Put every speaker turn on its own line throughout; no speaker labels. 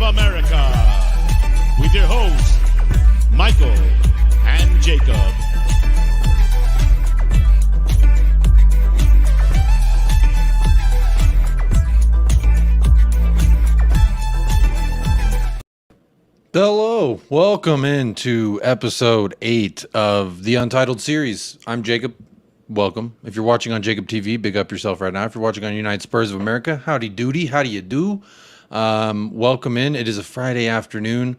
America, with your hosts, Michael and Jacob.
Hello, welcome into episode 8 of the Untitled series. I'm Jacob. Welcome. If you're watching on Jacob TV, big up yourself right now. If you're watching on United Spurs of America, howdy doody, how do you do? Welcome in. It is a Friday afternoon,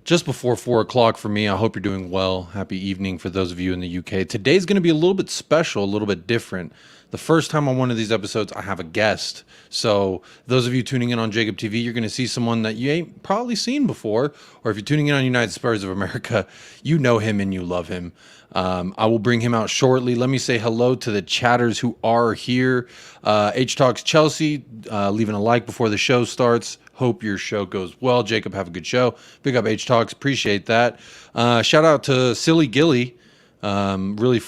just before 4 o'clock for me. I hope you're doing well. Happy evening for those of you in the UK. Today's going to be a little bit special, a little bit different. The first time on one of these episodes, I have a guest. So those of you tuning in on Jacob TV, you're going to see someone that you ain't probably seen before. Or if you're tuning in on United Spurs of America, you know him and you love him. I will bring him out shortly. Let me say hello to the chatters who are here. H Talks Chelsea, leaving a like before the show starts. Hope your show goes well. Jacob, have a good show. Big up H Talks, appreciate that. Shout out to Silly Gilly, really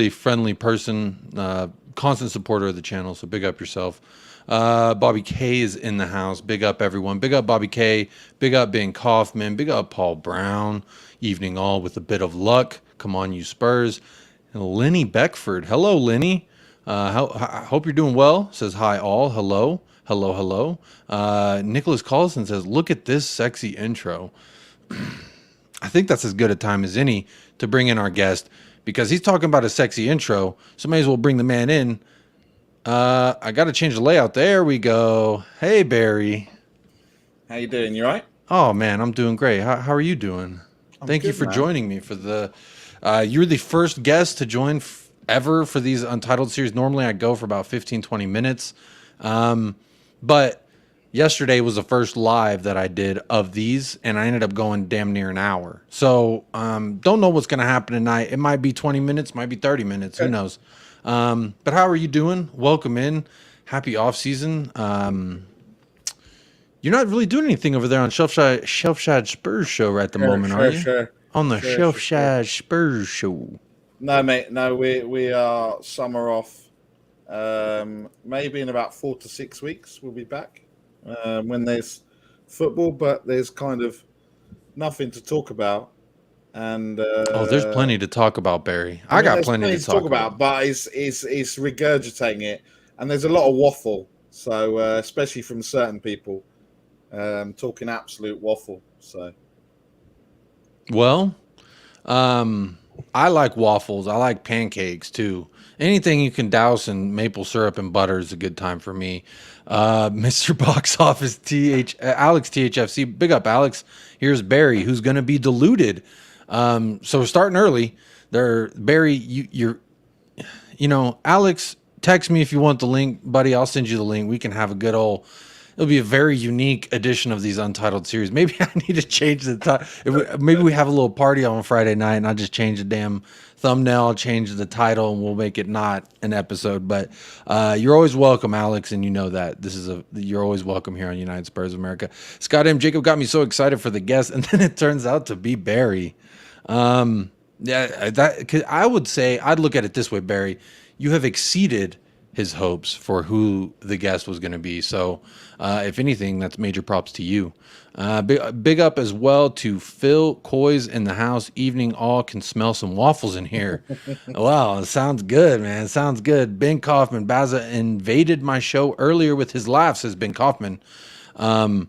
friendly person, constant supporter of the channel. So big up yourself. Bobby K is in the house. Big up everyone. Big up Bobby K. Big up Ben Kaufman. Big up Paul Brown. Evening all with a bit of luck. Come on, you Spurs. And Lenny Beckford. Hello, Lenny. I hope you're doing well. Says hi all. Hello. Hello, hello. Nicholas Collison says, look at this sexy intro. I think that's as good a time as any to bring in our guest because he's talking about a sexy intro. So may as well bring the man in. I got to change the layout. There we go. Hey, Barry.
How you doing? You all right?
Oh, man, I'm doing great. How are you doing? Thank you for joining me for the... you're the first guest to join ever for these Untitled series. Normally I go for about 15, 20 minutes. But yesterday was the first live that I did of these, and I ended up going damn near an hour. So don't know what's going to happen tonight. It might be 20 minutes, might be 30 minutes. Who knows? But how are you doing? Welcome in. Happy off season. You're not really doing anything over there on Shelfshire Spurs show at the moment, are you?
Sure.
On the Shelfshire Spurs show.
No, mate. No, we are summer off. Maybe in about 4 to 6 weeks we'll be back when there's football, but there's kind of nothing to talk about. And
there's plenty to talk about, Barry. I got plenty to talk about,
but it's regurgitating it, and there's a lot of waffle. So especially from certain people, talking absolute waffle. So.
Well, I like waffles. I like pancakes too. Anything you can douse in maple syrup and butter is a good time for me. Mr. Box Office Alex THFC, big up Alex. Here's Barry, who's going to be diluted. So we're starting early. Barry, you know, Alex, text me if you want the link, buddy. I'll send you the link. We can have a good old. It'll be a very unique edition of these Untitled series. Maybe I need to change the title. Maybe we have a little party on Friday night and I just change the damn thumbnail, change the title, and we'll make it not an episode. But you're always welcome, Alex, and you know that. You're always welcome here on United Spurs of America. Scott M. Jacob got me so excited for the guest, and then it turns out to be Barry. I would say, I'd look at it this way, Barry. You have exceeded his hopes for who the guest was going to be. So if anything, that's major props to you. Big up as well to Phil Coys in the house. Evening all, can smell some waffles in here. Wow, it sounds good, man. It sounds good. Ben Kaufman, Baza invaded my show earlier with his laugh, says Ben Kaufman. I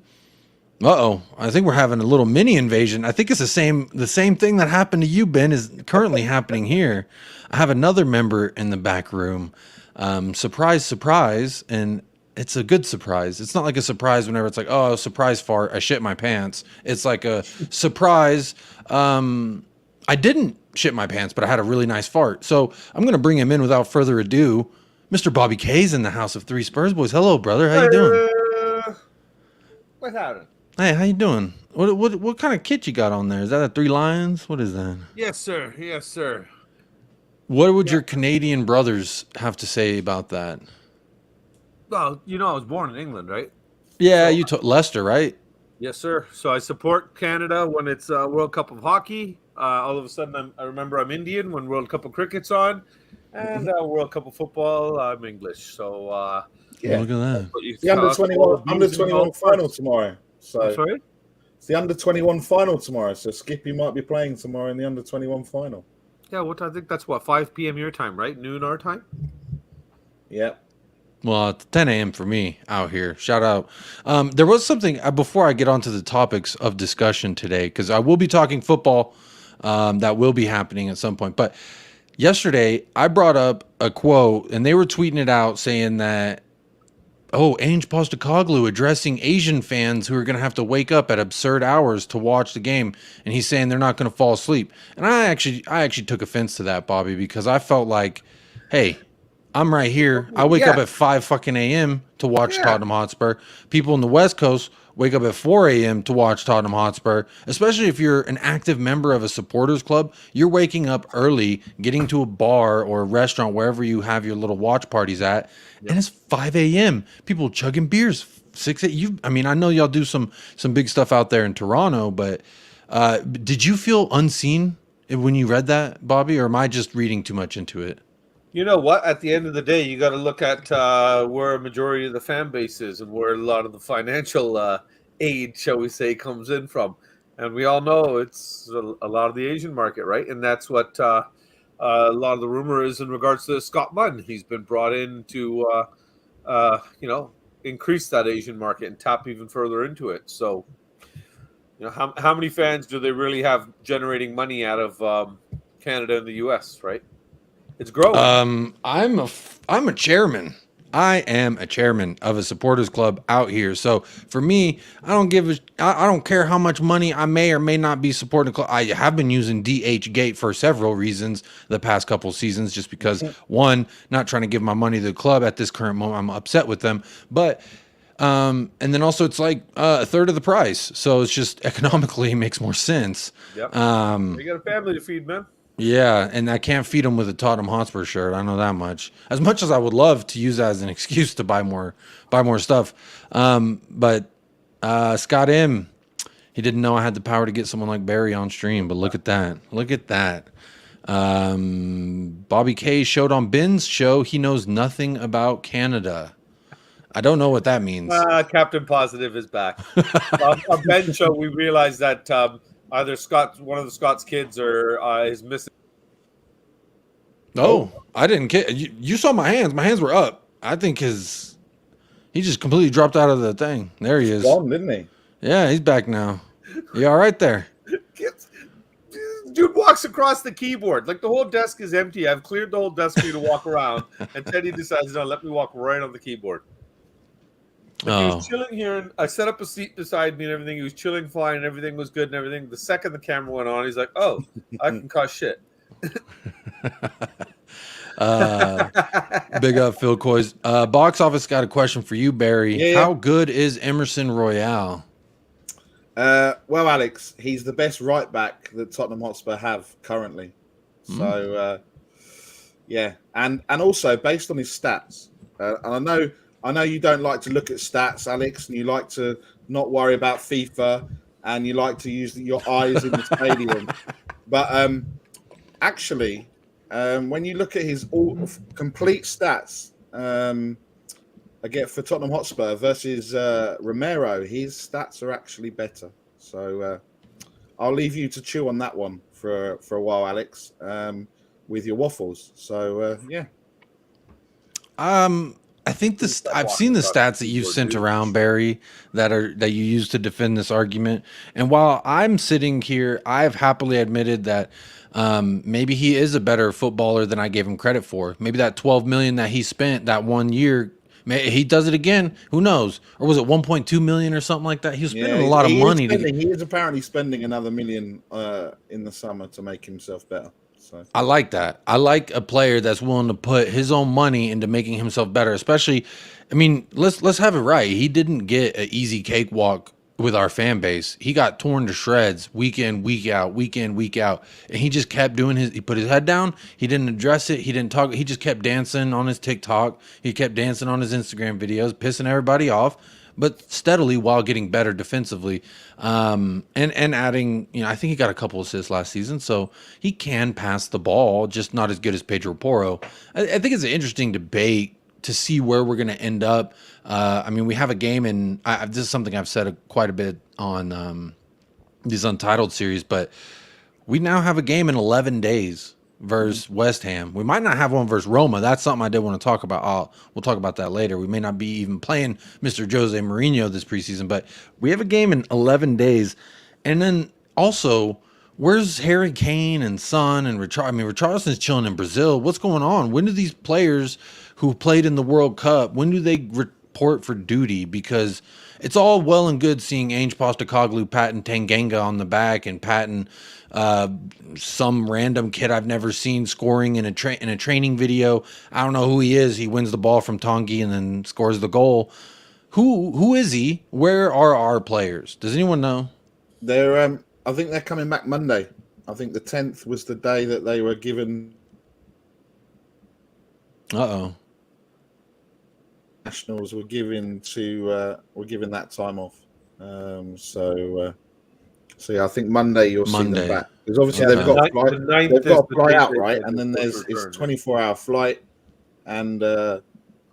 think we're having a little mini invasion. I think it's the same thing that happened to you, Ben, is currently happening here. I have another member in the back room. Surprise, and it's a good surprise. It's not like a surprise whenever it's like, oh, surprise fart, I shit my pants. It's like a surprise. I didn't shit my pants, but I had a really nice fart. So I'm going to bring him in without further ado. Mr. Bobby K's in the house of 3 Spurs boys. Hello, brother. How you doing?
What's happening?
Hey, how you doing? What kind of kit you got on there? Is that a 3 Lions? What is that?
Yes, sir. Yes, sir.
What would your Canadian brothers have to say about that?
Well, you know, I was born in England, right?
Yeah, you took Leicester, right?
Yes, sir. So I support Canada when it's World Cup of Hockey. All of a sudden, I remember I'm Indian when World Cup of Cricket's on, and World Cup of Football, I'm English. So
yeah,
look at that.
The under 21 final tomorrow. So
I'm sorry.
It's the under-21 final tomorrow, so Skippy might be playing tomorrow in the under-21 final.
Yeah, I think that's 5 p.m. your time, right? Noon our time?
Yeah.
Well, it's 10 a.m. for me out here. Shout out. There was something before I get onto the topics of discussion today, because I will be talking football that will be happening at some point. But yesterday, I brought up a quote, and they were tweeting it out saying that, Ange Postecoglou addressing Asian fans who are going to have to wake up at absurd hours to watch the game, and he's saying they're not going to fall asleep. And I actually took offense to that, Bobby, because I felt like, hey, I'm right here. I wake up at 5 fucking a.m. to watch Tottenham Hotspur. People in the West Coast wake up at 4 a.m. to watch Tottenham Hotspur, especially if you're an active member of a supporters club. You're waking up early, getting to a bar or a restaurant, wherever you have your little watch parties at, and it's 5 a.m. People chugging beers. 6 a.m. I mean, I know y'all do some big stuff out there in Toronto, but did you feel unseen when you read that, Bobby, or am I just reading too much into it?
You know what? At the end of the day, you got to look at where a majority of the fan base is and where a lot of the financial aid, shall we say, comes in from. And we all know it's a lot of the Asian market, right? And that's what a lot of the rumor is in regards to Scott Munn. He's been brought in to, increase that Asian market and tap even further into it. So, how many fans do they really have generating money out of Canada and the U.S., right? It's growing.
I'm a chairman. I am a chairman of a supporters club out here. So for me, I don't care how much money I may or may not be supporting the club. I have been using DH Gate for several reasons the past couple seasons, just because one, not trying to give my money to the club at this current moment. I'm upset with them, but and then also it's like a third of the price. So it's just economically makes more sense.
Yep. You got a family to feed, man.
Yeah, and I can't feed them with a Tottenham Hotspur shirt. I know that much. As much as I would love to use that as an excuse to buy more stuff. But Scott M, he didn't know I had the power to get someone like Barry on stream. But look at that. Look at that. Bobby K showed on Ben's show he knows nothing about Canada. I don't know what that means.
Captain Positive is back. On Ben's show, we realized that either one of the Scott's kids, or is missing.
Oh, I didn't care. You saw my hands. My hands were up. I think he just completely dropped out of the thing. There he is.
Gone, didn't he?
Yeah, he's back now. You all right there?
Dude walks across the keyboard. Like the whole desk is empty. I've cleared the whole desk for you to walk around. And Teddy decides, no, let me walk right on the keyboard. He was chilling here, and I set up a seat beside me and everything. He was chilling fine, and everything was good and everything. The second the camera went on, he's like, oh, I can cause shit.
Big up, Phil Coys. Box office got a question for you, Barry.
Yeah.
How good is Emerson Royale?
Well, Alex, he's the best right back that Tottenham Hotspur have currently. So, yeah, and also based on his stats, and I know you don't like to look at stats, Alex, and you like to not worry about FIFA, and you like to use your eyes in the stadium. But actually, when you look at his complete stats, again for Tottenham Hotspur versus Romero, his stats are actually better. So I'll leave you to chew on that one for a while, Alex, with your waffles. So yeah.
I think I've seen the stats that you've sent around, Barry, that you use to defend this argument. And while I'm sitting here, I've happily admitted that maybe he is a better footballer than I gave him credit for. Maybe that 12 million that he spent that 1 year, he does it again. Who knows? Or was it 1.2 million or something like that? He was spending a lot of money.
He is apparently spending another million in the summer to make himself better. So.
I like that. I like a player that's willing to put his own money into making himself better. Especially, I mean, let's have it right. He didn't get an easy cakewalk with our fan base. He got torn to shreds week in, week out, and he just kept doing he put his head down. He didn't address it. He didn't talk. He just kept dancing on his TikTok. He kept dancing on his Instagram videos, pissing everybody off, but steadily while getting better defensively. And adding, I think he got a couple assists last season, so he can pass the ball, just not as good as Pedro Porro. I think it's an interesting debate to see where we're going to end up. I mean, we have a game, and this is something I've said quite a bit on these Untitled series, but we now have a game in 11 days versus West Ham. We might not have one versus Roma. That's something I did want to talk about. We'll talk about that later. We may not be even playing Mr. Jose Mourinho this preseason, but we have a game in 11 days. And then also, where's Harry Kane and Son and Richarlison? I mean, Richarlison's chilling in Brazil. What's going on? When do these players who played in the World Cup, when do they report for duty? Because it's all well and good seeing Ainge Postecoglou patting Tanganga on the back and patting some random kid I've never seen scoring in a training video. I don't know who he is. He wins the ball from Tanguy and then scores the goal. Who is he? Where are our players? Does anyone know?
They're I think they're coming back Monday. I think the 10th was the day that they were given. Nationals were given that time off. So yeah, I think Monday you'll see them back, because obviously they've got to fly out, right? And then it's 24-hour flight, and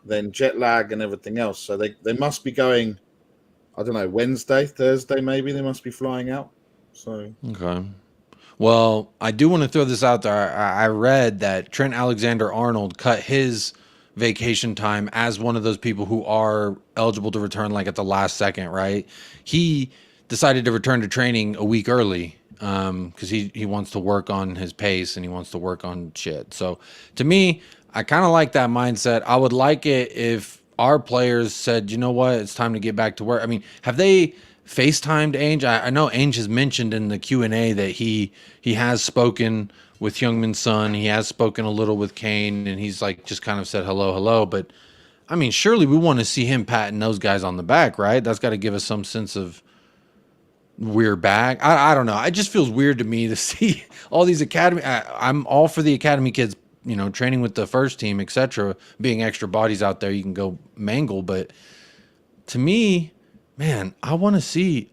then jet lag and everything else. So they must be going, I don't know, Wednesday, Thursday, maybe they must be flying out. So
okay. Well, I do want to throw this out there. I read that Trent Alexander-Arnold cut his vacation time as one of those people who are eligible to return like at the last second, right? He decided to return to training a week early because he wants to work on his pace and he wants to work on shit. So to me, I kind of like that mindset. I would like it if our players said, you know what, it's time to get back to work. I mean, have they FaceTimed Ainge? I know Ainge has mentioned in the Q&A that he has spoken with Heung-min's son. He has spoken a little with Kane, and he's like just kind of said hello. But I mean, surely we want to see him patting those guys on the back, right? That's got to give us some sense of we're back. I don't know. It just feels weird to me to see all these academy. I'm all for the academy kids, you know, training with the first team, etc., being extra bodies out there you can go mangle. But to me, man, I want to see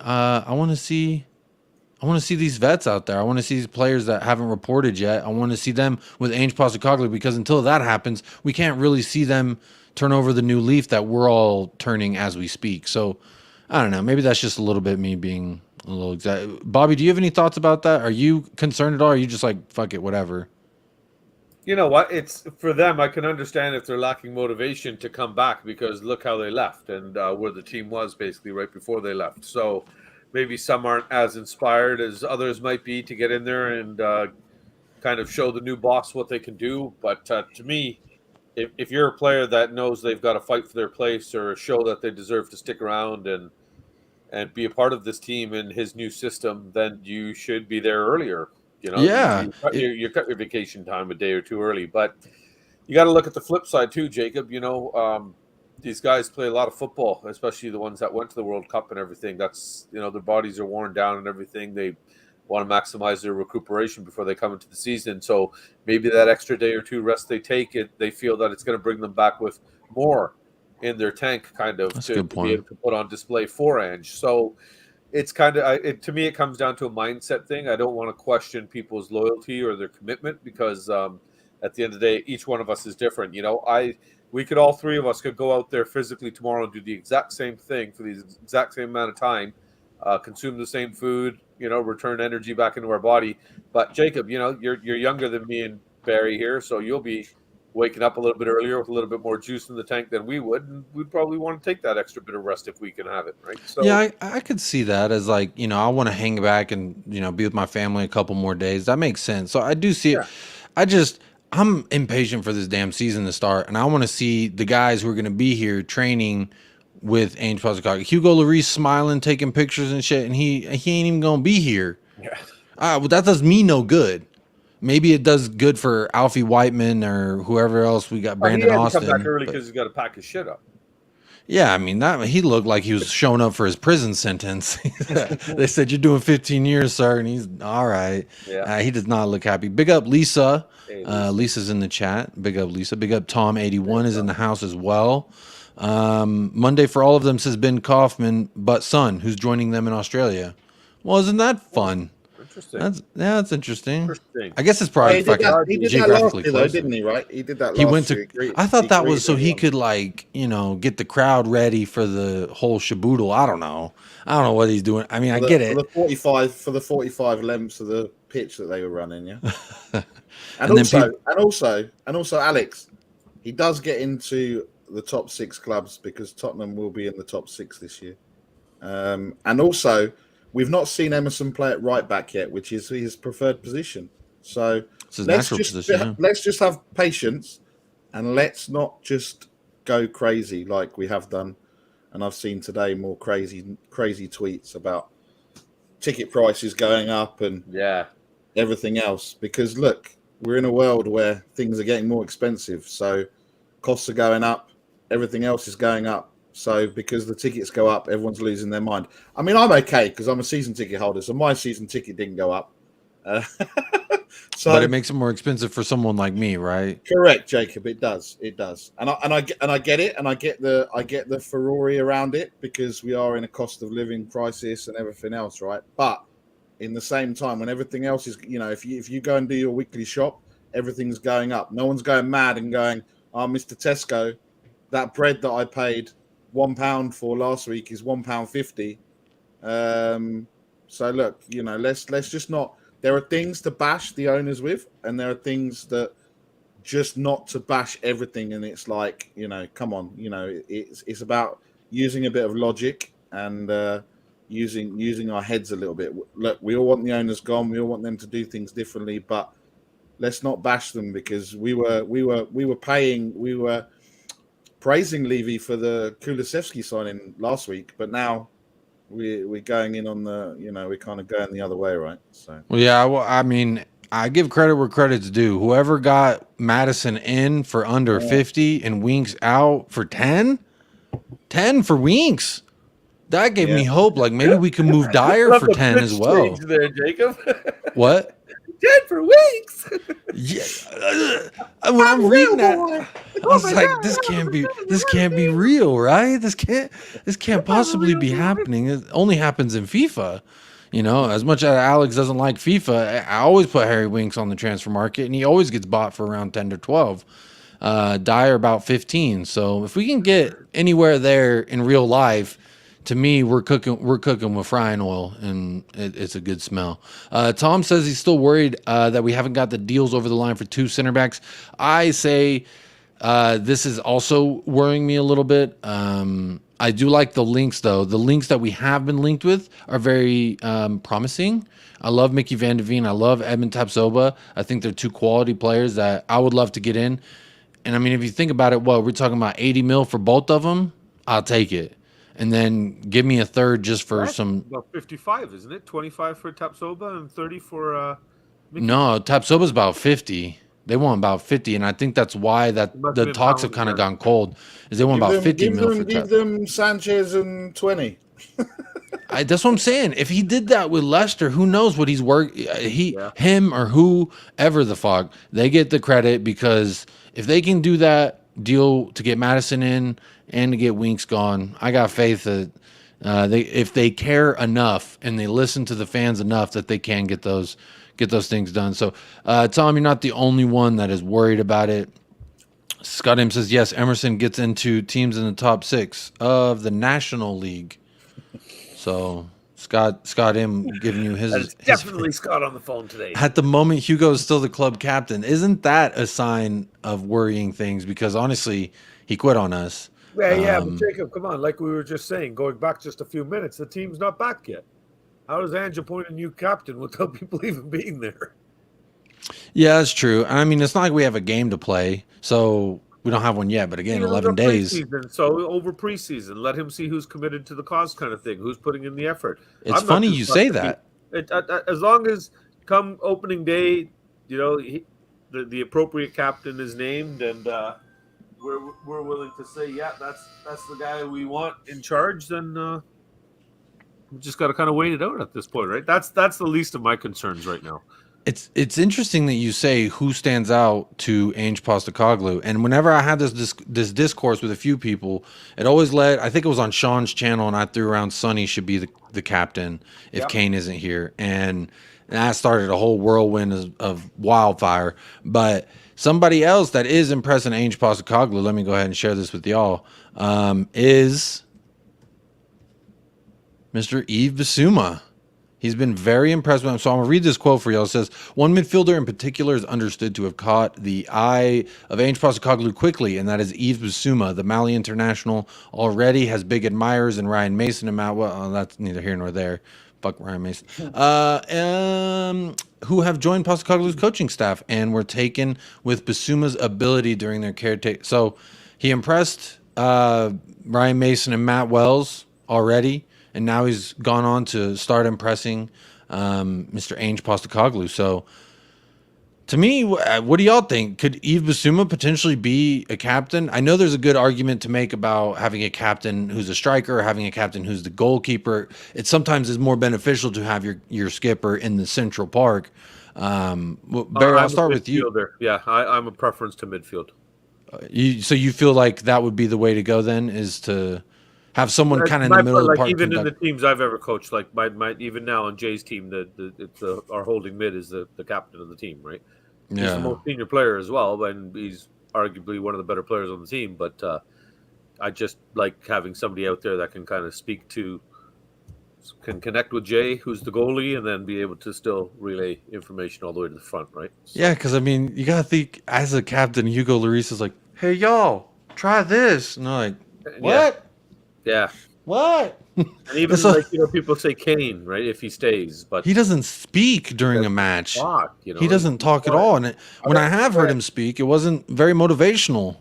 these vets out there. I want to see these players that haven't reported yet. I want to see them with Ainge Postecoglou, because until that happens, we can't really see them turn over the new leaf that we're all turning as we speak. So I don't know. Maybe that's just a little bit me being a little exact. Bobby, do you have any thoughts about that? Are you concerned at all? Or are you just like, fuck it, whatever?
You know what? It's for them. I can understand if they're lacking motivation to come back, because look how they left and where the team was basically right before they left. So maybe some aren't as inspired as others might be to get in there and kind of show the new boss what they can do. But to me, if you're a player that knows they've got to fight for their place or show that they deserve to stick around and be a part of this team in his new system, then you should be there earlier. You know,
yeah,
you cut your vacation time a day or two early. But you got to look at the flip side too, Jacob. You know, these guys play a lot of football, especially the ones that went to the World Cup and everything. That's, you know, their bodies are worn down and everything. They want to maximize their recuperation before they come into the season. So maybe that extra day or two rest they take, they feel that it's going to bring them back with more in their tank, kind of, to be able to put on display for Ange. So it's kind of, to me, it comes down to a mindset thing. I don't want to question people's loyalty or their commitment, because at the end of the day, each one of us is different. You know, we could, all three of us could go out there physically tomorrow and do the exact same thing for the exact same amount of time, consume the same food, you know, return energy back into our body. But Jacob, you know, you're younger than me and Barry here, so you'll be waking up a little bit earlier with a little bit more juice in the tank than we would, and we'd probably want to take that extra bit of rest if we can have it, right? So
yeah, I could see that as like, you know, I want to hang back and, you know, be with my family a couple more days. That makes sense. So I do see it. I'm impatient for this damn season to start, and I want to see the guys who are going to be here training with Ainge Postecoglou. Hugo Lloris smiling, taking pictures and shit, and he ain't even going to be here.
Yeah.
Well, that does me no good. Maybe it does good for Alfie Whiteman or whoever else we got. Brandon Austin.
He had to come back early because he's got to pack his shit up.
Yeah, I mean, he looked like he was showing up for his prison sentence. They said, "You're doing 15 years, sir," and he's all right. Yeah. He does not look happy. Big up Lisa. Hey, Lisa. Lisa's in the chat. Big up Lisa. Big up Tom81 is in the house as well. Monday for all of them says Ben Kaufman, but son, who's joining them in Australia. Well, isn't that fun?
Interesting.
That's interesting.
Interesting.
I guess it's probably
He did that last
geographically
year, though,
closer.
didn't he? Right? He did that last
He went
year.
to. I thought that was so he could like get the crowd ready for the whole shaboodle. I don't know what he's doing. I mean, I get it.
For the 45 lengths of the pitch that they were running, yeah. and also, Alex, he does get into the top 6 clubs because Tottenham will be in the top 6 this year. And also, we've not seen Emerson play at right back yet, which is his preferred position. So let's just have patience, and let's not just go crazy like we have done. And I've seen today more crazy tweets about ticket prices going up and everything else. Because look, we're in a world where things are getting more expensive, so costs are going up, everything else is going up. So because the tickets go up, everyone's losing their mind. I mean, I'm okay because I'm a season ticket holder, so my season ticket didn't go up.
But it makes it more expensive for someone like me, right?
Correct, Jacob. It does. And I get it, and I get the furore around it because we are in a cost of living crisis and everything else, right? But in the same time, when everything else is, if you go and do your weekly shop, everything's going up. No one's going mad and going, "Oh, Mr. Tesco, that bread that I paid £1 for last week is £1.50." So look, let's just not. There are things to bash the owners with, and there are things that just not to bash everything. And it's like, come on, it's about using a bit of logic and using our heads a little bit. Look, we all want the owners gone. We all want them to do things differently, but let's not bash them because we were praising Levy for the Kulusevski signing last week, but now we're going in on the, we're kind of going the other way, right? So
I mean, I give credit where credit's due. Whoever got Madison in for under 50 and Winks out for 10 for Winks, that gave me hope. Like maybe we can move Dyer for 10 as well.
There, Jacob.
What?
10 for weeks.
When I'm reading that, I was like, this can't be real, right? This can't possibly be happening. It only happens in FIFA. As much as Alex doesn't like FIFA, I always put Harry Winks on the transfer market, and he always gets bought for around 10 to 12. Dyer about 15. So if we can get anywhere there in real life, to me, we're cooking with frying oil, and it's a good smell. Tom says he's still worried that we haven't got the deals over the line for 2 center backs. I say this is also worrying me a little bit. I do like the links, though. The links that we have been linked with are very promising. I love Mickey Van de Veen. I love Edmund Tapsoba. I think they're 2 quality players that I would love to get in. And, I mean, if you think about it, we're talking about 80 mil for both of them. I'll take it. And then give me a third just for some.
About 55, isn't it? 25 for Tapsoba and 30 for.
No, Tapsoba's about 50. They want about 50, and I think that's why the talks have kind of gone cold. Is they want about 50 mil for
give them Sanchez and 20.
That's what I'm saying. If he did that with Leicester, who knows what he's him or whoever the fuck, they get the credit because if they can do that deal to get Madison in and to get Winks gone, I got faith that if they care enough and they listen to the fans enough, that they can get those things done. So, Tom, you're not the only one that is worried about it. Scott M says yes. Emerson gets into teams in the top 6 of the National League. So Scott M giving you his
definitely Scott on the phone today.
At the moment, Hugo is still the club captain. Isn't that a sign of worrying things? Because honestly, he quit on us.
Yeah, but Jacob, come on. Like we were just saying, going back just a few minutes, the team's not back yet. How does Ange appoint a new captain without people even being there?
Yeah, that's true. I mean, it's not like we have a game to play, so we don't have one yet. But again, 11 days.
So over preseason, let him see who's committed to the cause, kind of thing. Who's putting in the effort?
It's funny you say that.
As long as come opening day, the appropriate captain is named, and we're willing to say, yeah, that's the guy we want in charge. Then we just got to kind of wait it out at this point, right? That's the least of my concerns right now.
It's interesting that you say who stands out to Ange Postecoglou. And whenever I had this discourse with a few people, it always led, I think it was on Sean's channel, and I threw around Sonny should be the captain if Kane isn't here. And and that started a whole whirlwind of wildfire. But somebody else that is impressing Ange Postecoglou, let me go ahead and share this with y'all, is Mr. Yves Bissouma. He's been very impressed with him. So I'm going to read this quote for y'all. It says, one midfielder in particular is understood to have caught the eye of Ange Postecoglou quickly, and that is Yves Bissouma. The Mali international already has big admirers in Ryan Mason and Matt. Well, that's neither here nor there. Fuck Ryan Mason. Who have joined Postecoglou's coaching staff and were taken with Bissouma's ability during their caretaker. So he impressed Ryan Mason and Matt Wells already. And now he's gone on to start impressing Mr. Ange Postecoglou. So, to me, what do y'all think? Could Yves Bissouma potentially be a captain? I know there's a good argument to make about having a captain who's a striker or having a captain who's the goalkeeper. It sometimes is more beneficial to have your skipper in the central park. Barry, I'll start with you.
Yeah, I'm a preference to midfield.
So you feel like that would be the way to go then, is to have someone kind of in the middle of the park.
Even in the teams I've ever coached, like my even now on Jay's team, our holding mid is the captain of the team, right? He's the most senior player as well, and he's arguably one of the better players on the team. But I just like having somebody out there that can kind of can connect with Jay, who's the goalie, and then be able to still relay information all the way to the front, right? So,
yeah, because I mean, you gotta think as a captain, Hugo Lloris is like, "Hey, y'all, try this," and I'm like, "What?"
Yeah.
What?
And even people say Kane, right? If he stays, but
he doesn't speak during a match. He doesn't talk at all. And when I have heard him speak, it wasn't very motivational.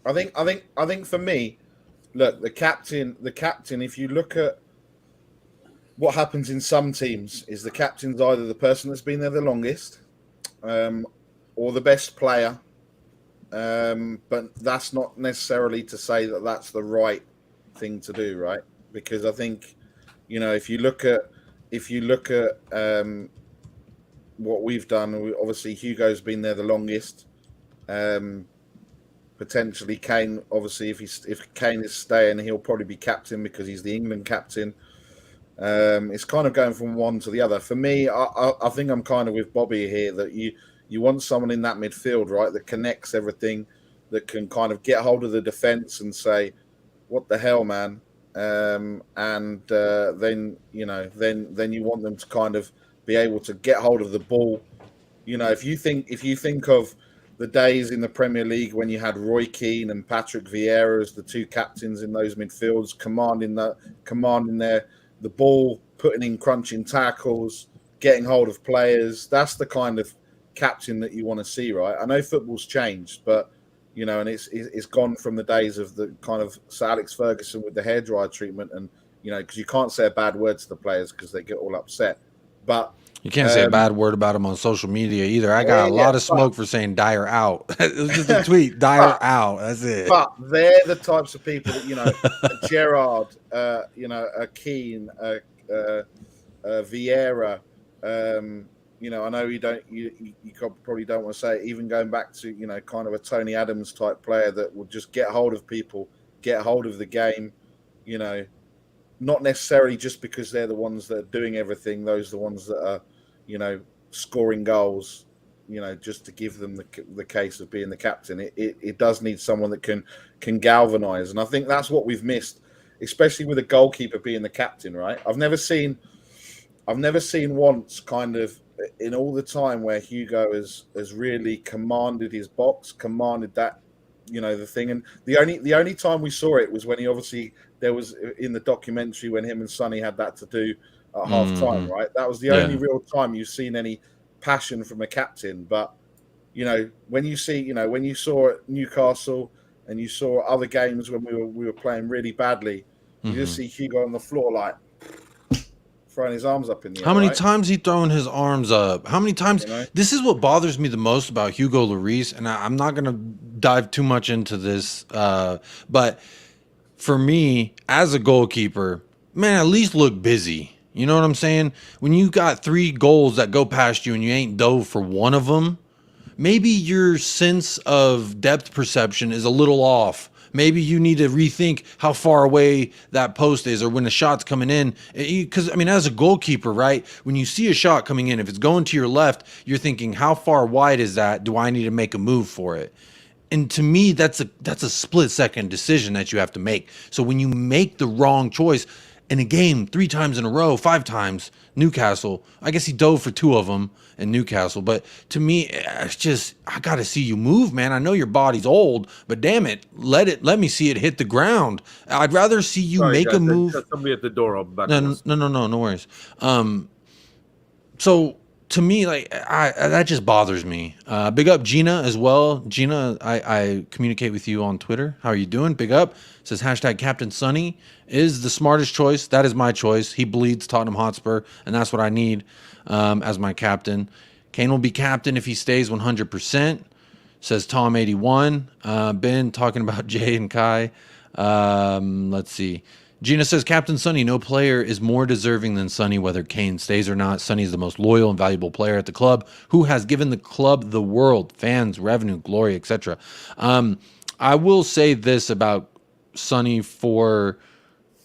I think for me, look, the captain. If you look at what happens in some teams, is the captain's either the person that's been there the longest, or the best player. But that's not necessarily to say that that's the right thing to do, right? Because I think, if you look at what we've done, obviously Hugo's been there the longest. Potentially Kane, obviously, if Kane is staying, he'll probably be captain because he's the England captain. It's kind of going from one to the other. For me, I think I'm kind of with Bobby here, that you want someone in that midfield, right, that connects everything, that can kind of get hold of the defence and say, what the hell, man? Then you want them to kind of be able to get hold of the ball. If you think of the days in the Premier League when you had Roy Keane and Patrick Vieira as the two captains in those midfields, commanding the ball, putting in crunching tackles, getting hold of players, that's the kind of captain that you want to see, right? I know football's changed, but and it's gone from the days of the kind of Sir Alex Ferguson with the hairdryer treatment, and because you can't say a bad word to the players because they get all upset. But
you can't say a bad word about them on social media either. I got a lot of smoke for saying Dyer out. It was just a tweet, Dyer out. That's it.
But they're the types of people that a Gerrard, a Keane, Vieira. I know you probably don't want to say it, even going back to, kind of a Tony Adams type player that will just get hold of people, get hold of the game, not necessarily just because they're the ones that are doing everything. Those are the ones that are, scoring goals, just to give them the case of being the captain. It does need someone that can galvanize. And I think that's what we've missed, especially with a goalkeeper being the captain, right? I've never seen once kind of, in all the time where Hugo has really commanded his box, commanded that, the thing. And the only time we saw it was when there was in the documentary when him and Sonny had that to do at half time, right? That was the only real time you've seen any passion from a captain. But, when you saw at Newcastle and you saw other games when we were playing really badly, you just see Hugo on the floor like throwing his arms up in the air.
How many times he throwing his arms up? How many times? This is what bothers me the most about Hugo Lloris, and I'm not going to dive too much into this, but for me, as a goalkeeper, man, at least look busy. You know what I'm saying? When you got 3 goals that go past you and you ain't dove for one of them, maybe your sense of depth perception is a little off. maybe you need to rethink how far away that post is or when the shot's coming in. Because, I mean, as a goalkeeper, right, when you see a shot coming in, if it's going to your left, you're thinking, how far wide is that? Do I need to make a move for it? And to me, that's a split-second decision that you have to make. So when you make the wrong choice in a game 3 times in a row, 5 times, Newcastle, I guess he dove for 2 of them in Newcastle. But to me, it's just, I got to see you move, man. I know your body's old, but damn it, let me see it hit the ground. I'd rather see you make a move.
Somebody at the door. I'll be back.
No worries. So to me, like, that just bothers me. Big up Gina as well. Gina, I communicate with you on Twitter. How are you doing? Big up. Says hashtag Captain Sonny is the smartest choice. That is my choice. He bleeds Tottenham Hotspur, and that's what I need as my captain. Kane will be captain if he stays 100%. Says Tom81. Ben talking about Jay and Kai. Let's see. Gina says, Captain Sonny, no player is more deserving than Sonny, whether Kane stays or not. Sonny is the most loyal and valuable player at the club who has given the club the world, fans, revenue, glory, etc. I will say this about Sonny for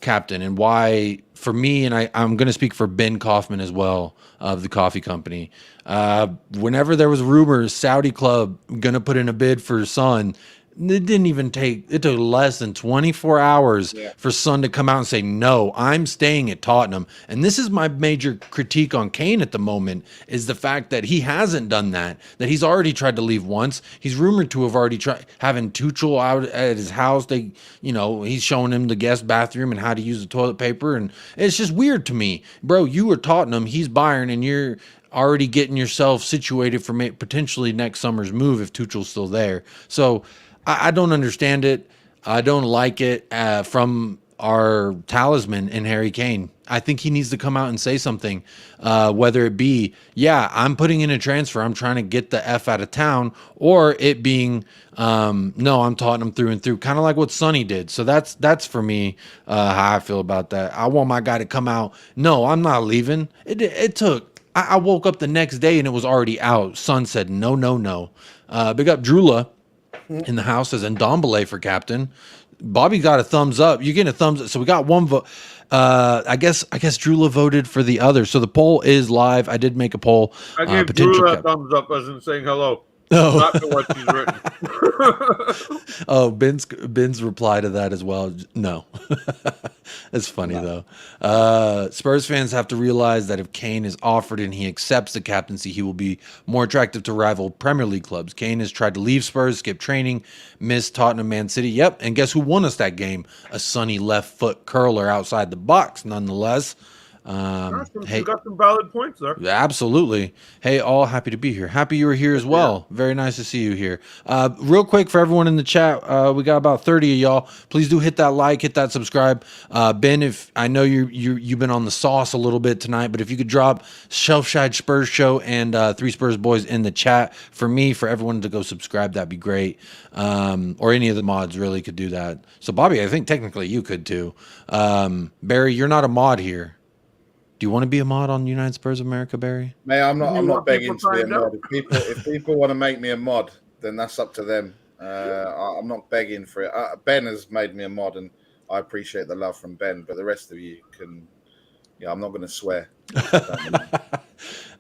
captain and why, for me, and I'm going to speak for Ben Kaufman as well of the coffee company. Whenever there was rumors, Saudi club going to put in a bid for Son, it didn't even take, it took less than 24 hours for Son to come out and say, no, I'm staying at Tottenham. And this is my major critique on Kane at the moment, is the fact that he hasn't done that he's already tried to leave once. He's rumored to have already tried having Tuchel out at his house. He's showing him the guest bathroom and how to use the toilet paper. And it's just weird to me, bro. You are Tottenham, he's Bayern, and you're already getting yourself situated for potentially next summer's move if Tuchel's still there. So I don't understand it. I don't like it from our talisman in Harry Kane. I think he needs to come out and say something, whether it be, I'm putting in a transfer, I'm trying to get the F out of town, or it being, no, I'm Tottenham through and through, kind of like what Sonny did. So that's for me how I feel about that. I want my guy to come out, no, I'm not leaving. It took, I woke up the next day and it was already out. Son said, no. Big up Drula in the house as Ndombele for captain. Bobby got a thumbs up. You getting a thumbs up. So we got one vote. I guess Drula voted for the other. So the poll is live. I did make a poll.
I gave Drula a thumbs up as in saying hello.
Oh.
Not to what she's written.
Oh, Ben's reply to that as well. No. It's funny though. Spurs fans have to realize that if Kane is offered and he accepts the captaincy, he will be more attractive to rival Premier League clubs. Kane has tried to leave Spurs, skip training, missed Tottenham, Man City. Yep, and guess who won us that game? A sunny left foot curler outside the box, nonetheless.
You got some valid points there.
Absolutely. Hey, all happy to be here. Happy you were here as well. Yeah. Very nice to see you here. Real quick for everyone in the chat, we got about 30 of y'all. Please do hit that like, hit that subscribe. Ben, if I know you've been on the sauce a little bit tonight, but if you could drop Shelfside Spurs Show and 3 Spurs Boys in the chat for me, for everyone to go subscribe, that'd be great. Or any of the mods really could do that. So Bobby, I think technically you could too. Barry, you're not a mod here. Do you want to be a mod on United Spurs of America, Barry?
Mate, I'm not begging to be a mod. If people want to make me a mod, then that's up to them. I'm not begging for it. Ben has made me a mod, and I appreciate the love from Ben. But the rest of you can, I'm not going to swear.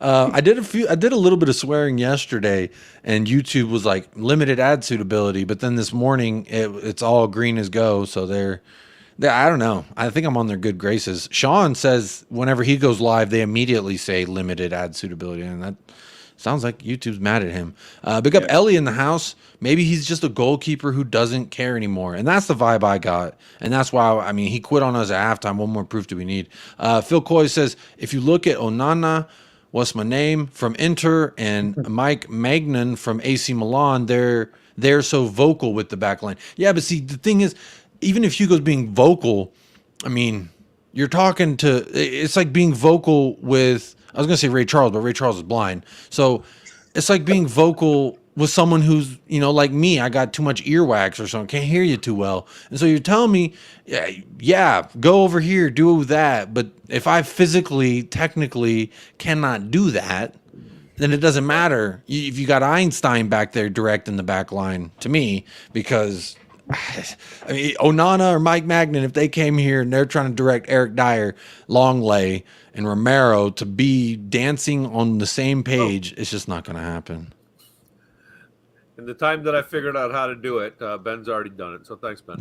I did a little bit of swearing yesterday, and YouTube was like limited ad suitability. But then this morning, it's all green as go. So I don't know. I think I'm on their good graces. Sean says whenever he goes live, they immediately say limited ad suitability, and that sounds like YouTube's mad at him. Big up Ellie in the house. Maybe he's just a goalkeeper who doesn't care anymore, and that's the vibe I got, and that's why he quit on us at halftime. What more proof do we need? Phil Coys says if you look at Onana, what's my name from Inter, and Mike Magnan from AC Milan, they're so vocal with the back line. Yeah, but see, the thing is, even if Hugo's being vocal, you're talking to, it's like being vocal with, I was going to say Ray Charles, but Ray Charles is blind. So it's like being vocal with someone who's, like me, I got too much earwax or something, can't hear you too well. And so you're telling me, go over here, do that. But if I physically, technically cannot do that, then it doesn't matter if you got Einstein back there directing the back line to me, because I mean, Onana or Mike Magnan, if they came here and they're trying to direct Eric Dyer, Longley, and Romero to be dancing on the same page, it's just not going to happen.
In the time that I figured out how to do it, Ben's already done it. So thanks, Ben.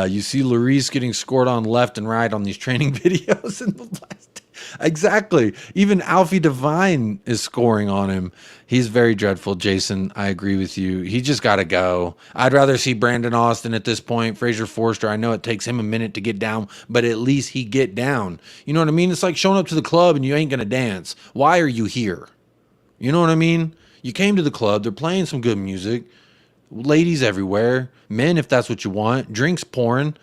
You see Lloris getting scored on left and right on these training videos in the last. Exactly. Even Alfie Devine is scoring on him. He's very dreadful, Jason. I agree with you. He just got to go. I'd rather see Brandon Austin at this point. Fraser Forster, I know it takes him a minute to get down, but at least he get down. You know what I mean? It's like showing up to the club and you ain't going to dance. Why are you here? You know what I mean? You came to the club. They're playing some good music. Ladies everywhere. Men, if that's what you want. Drinks pouring.